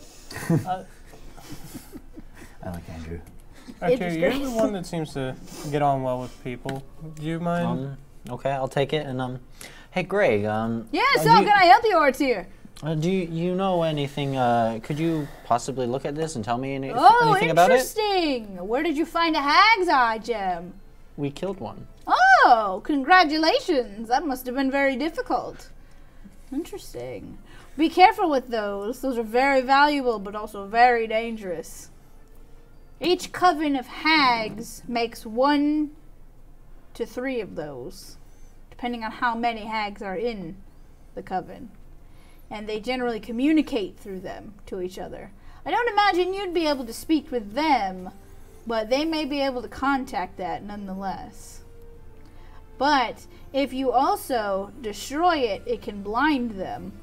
I like Andrew. okay, you're the Interesting. one that seems to get on well with people. Do you mind? Okay, I'll take it. And hey, Greg. yes, how can I help you, Artier? Do you know anything? Could you possibly look at this and tell me anything about it? Interesting. Where did you find a hag's eye gem? We killed one. Oh, congratulations. That must have been very difficult. Interesting. Be careful with those. Those are very valuable, but also very dangerous. Each coven of hags makes 1 to 3 of those, depending on how many hags are in the coven. And they generally communicate through them to each other. I don't imagine you'd be able to speak with them, but they may be able to contact that nonetheless. But if you also destroy it, it can blind them.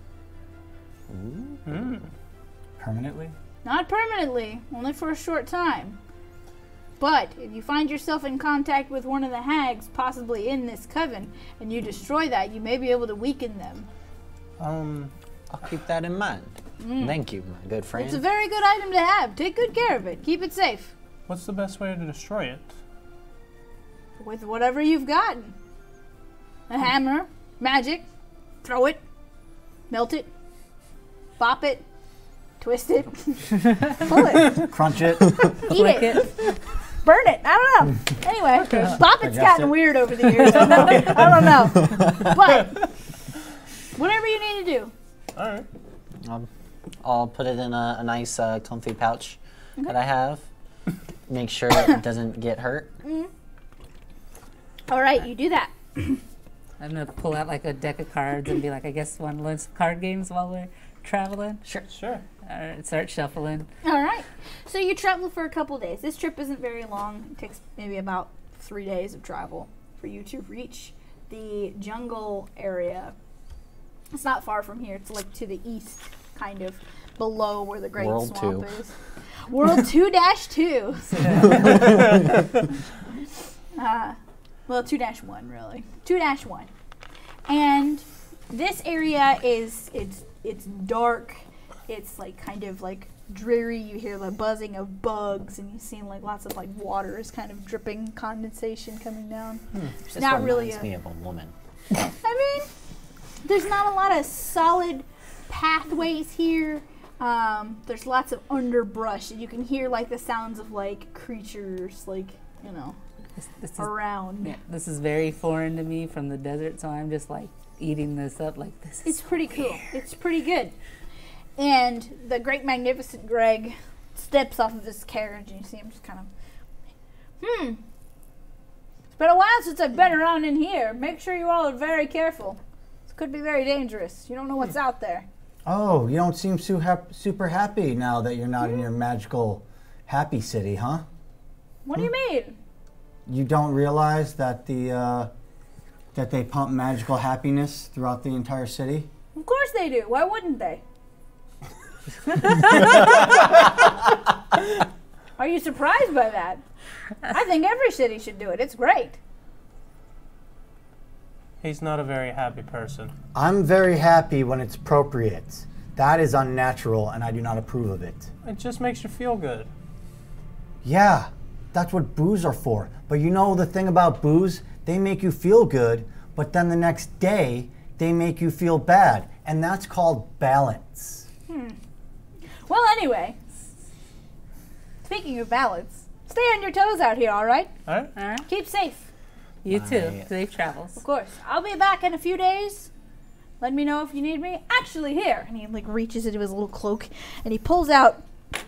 Permanently? Not permanently, only for a short time. But if you find yourself in contact with one of the hags, possibly in this coven, and you destroy that, you may be able to weaken them. I'll keep that in mind. Thank you, my good friend. It's a very good item to have. Take good care of it. Keep it safe. What's the best way to destroy it? With whatever you've gotten. A hammer, magic, throw it, melt it, bop it, twist it, pull it, Crunch it. eat it, burn it. I don't know. Anyway, bop it's Digest gotten it. weird over the years. I don't know. But whatever you need to do. All right. I'll put it in a nice, comfy pouch that I have. Make sure it doesn't get hurt. All right, you do that. I'm going to pull out like a deck of cards and be like, I guess want to learn some card games while we're traveling. Sure. Sure. All right, start shuffling. All right. So you travel for a couple days. This trip isn't very long. It takes maybe about 3 days of travel for you to reach the jungle area. It's not far from here. It's like to the east, kind of below where the Great World Swamp 2. is. World 2-2. Well, 2-1 really. 2-1. And this area is it's dark. It's like kind of like dreary. You hear the buzzing of bugs, and you see like lots of like water is kind of dripping, condensation coming down. It's This not reminds really a, me of a woman. I mean, there's not a lot of solid pathways here. There's lots of underbrush, and you can hear like the sounds of like creatures, like, you know, This is, around. yeah, this is very foreign to me from the desert, so I'm just like eating this up like this is It's pretty cool. It's pretty good. And the great magnificent Greg steps off of his carriage, and you see him just kind of, It's been a while since I've been around in here. Make sure you all are very careful. This could be very dangerous. You don't know what's out there. Oh, you don't seem super happy now that you're not in your magical happy city, huh? What do you mean? You don't realize that that they pump magical happiness throughout the entire city? Of course they do. Why wouldn't they? Are you surprised by that? I think every city should do it. It's great. He's not a very happy person. I'm very happy when it's appropriate. That is unnatural, and I do not approve of it. It just makes you feel good. Yeah, that's what booze are for. But you know the thing about booze? They make you feel good, but then the next day, they make you feel bad. and that's called balance. Well, anyway, speaking of balance, stay on your toes out here, all right? All right. All right. Keep safe. You too. Right. Safe travels. Of course. I'll be back in a few days. Let me know if you need me. Actually, here. And he like reaches into his little cloak and he pulls out,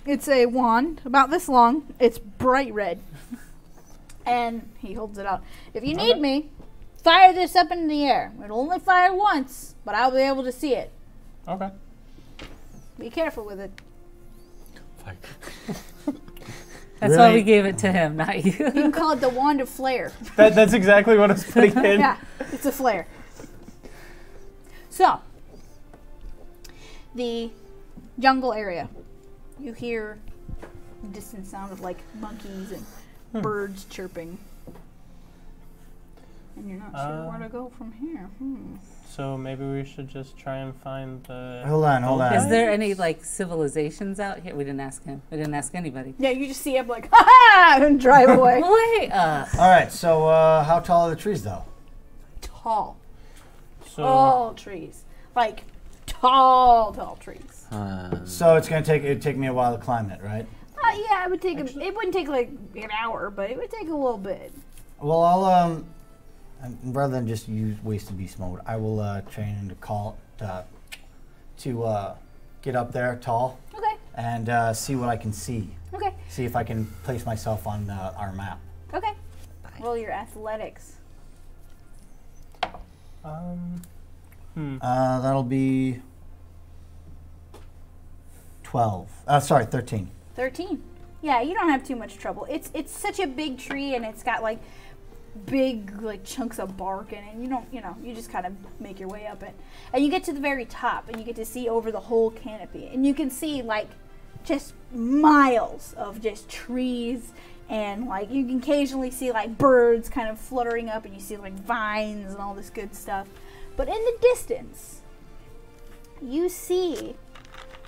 it's a wand about this long. It's bright red. And he holds it out. If you need me, fire this up in the air. It'll only fire once, but I'll be able to see it. Okay. Be careful with it. That's why we Really? gave it to him, not you. You can call it the wand of flare. That's exactly what I was putting in. Yeah, it's a flare. So, the jungle area. You hear the distant sound of like monkeys and birds chirping. And you're not sure where to go from here. So maybe we should just try and find the. Hold on. Is there any like civilizations out here? We didn't ask him. We didn't ask anybody. Yeah, you just see him like, ha ha, and drive away. Wait. All right, so how tall are the trees, though? Tall. So Tall trees. Like, tall trees. So it's gonna take me a while to climb it, right? Yeah, it would take it wouldn't take like an hour, but it would take a little bit. Well, I'll rather than just use wasted beast mode, I will train into to get up there tall Okay. and see what I can see. Okay. See if I can place myself on our map. Okay. Roll your athletics. That'll be 12. Sorry, 13. 13. Yeah, you don't have too much trouble. It's such a big tree and it's got like big like chunks of bark in it. You just kind of make your way up it. And you get to the very top and you get to see over the whole canopy. And you can see like just miles of just trees and like you can occasionally see like birds kind of fluttering up and you see like vines and all this good stuff. But in the distance, you see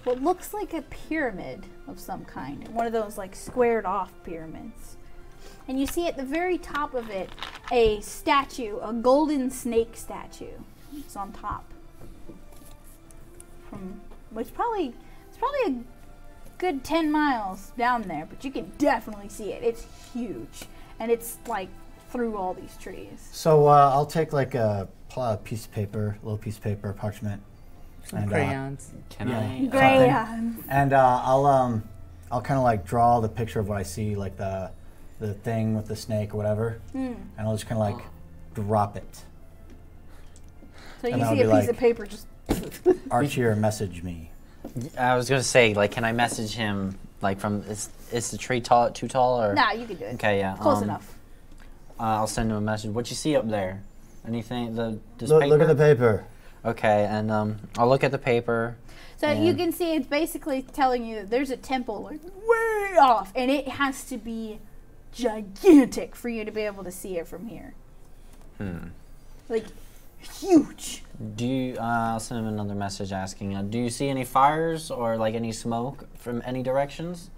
what looks like a pyramid of some kind. One of those like squared off pyramids. And you see at the very top of it a statue, a golden snake statue. It's on top. It's probably a good 10 miles down there, but you can definitely see it. It's huge. And it's like through all these trees. So I'll take like a piece of paper, a little piece of paper, parchment, Some crayons. Can I? Graham. and I'll kind of like draw the picture of what I see, like the thing with the snake or whatever, and I'll just kind of like drop it. So you And I'll see a be piece like- of paper just Archie, message me. I was gonna say, like, can I message him, like, from is the tree too tall or? Nah, you can do it. Okay, yeah. Close enough. I'll send him a message. What you see up there? Anything? This Look, paper? look at the paper. Okay, and I'll look at the paper. So you can see it's basically telling you that there's a temple like way off, and it has to be gigantic for you to be able to see it from here. Like huge. Do you? I'll send him another message asking. Do you see any fires or like any smoke from any directions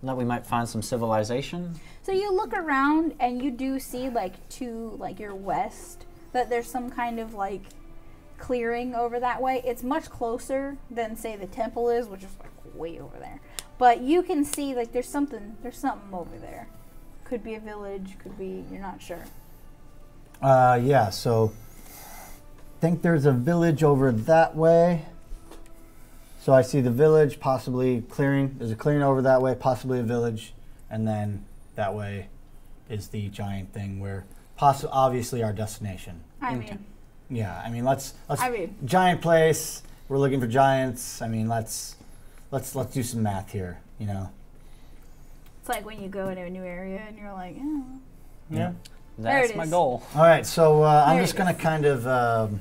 that we might find some civilization? So you look around and you do see like to like your west that there's some kind of like clearing over that way. It's much closer than say the temple is, which is like way over there. But you can see like there's something over there. Could be a village, could be, you're not sure. Yeah, so think there's a village over that way. So I see the village, possibly clearing. There's a clearing over that way, possibly a village, and then that way is the giant thing where obviously our destination. I mean, Yeah, I mean let's I mean- giant place. We're looking for giants. I mean let's do some math here, you know. it's like when you go into a new area and you're like, oh. Yeah. There That's it my is. goal. All right, so I'm There just it gonna is. kind of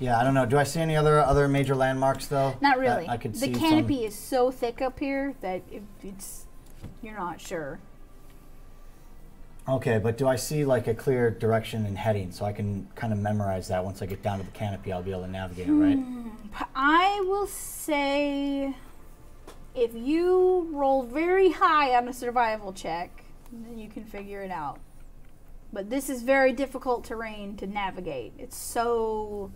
yeah, I don't know. Do I see any other major landmarks though? Not that really. I could The see canopy is so thick up here that you're not sure. Okay, but do I see like a clear direction and heading so I can kind of memorize that once I get down to the canopy? I'll be able to navigate it, right? I will say if you roll very high on a survival check, then you can figure it out. But this is very difficult terrain to navigate. It's so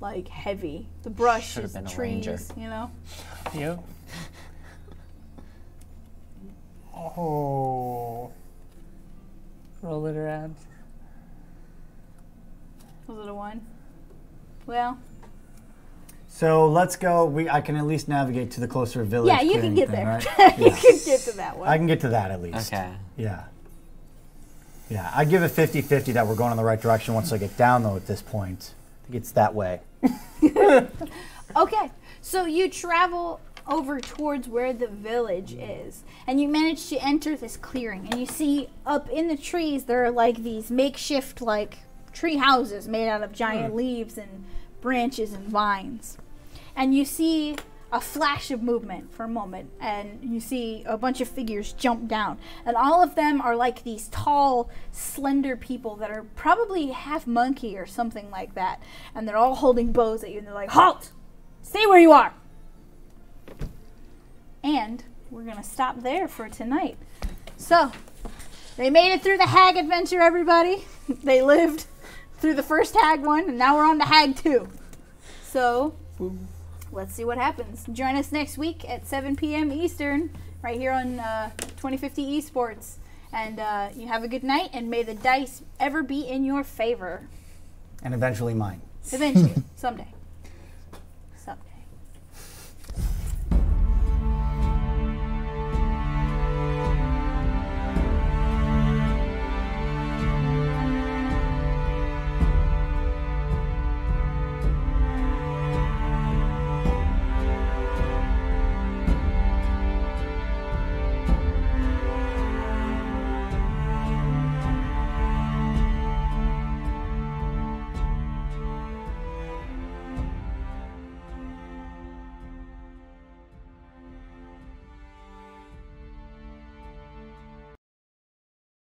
like heavy. The brush Should've is been a trees, ranger. you know. Yep. Oh. Roll it around. Was it a 1? Well, So let's go. I can at least navigate to the closer village. yeah, you can clearing get thing, there. right? You Yeah. can get to that one. I can get to that at least. Okay. Yeah. Yeah, I give it 50-50 that we're going in the right direction once I get down, though, at this point. I think it's that way. Okay, so you travel over towards where the village is, and you manage to enter this clearing, and you see up in the trees there are like these makeshift like tree houses made out of giant leaves and branches and vines. And you see a flash of movement for a moment, and you see a bunch of figures jump down, and all of them are like these tall, slender people that are probably half monkey or something like that, and they're all holding bows at you, and they're like, "Halt! Stay where you are!" And we're gonna stop there for tonight. So they made it through the hag adventure, everybody. They lived through the first hag one, and now we're on to hag 2. So let's see what happens. Join us next week at 7 p.m. Eastern, right here on 2050 Esports. And you have a good night, and may the dice ever be in your favor. And eventually mine. Eventually, someday.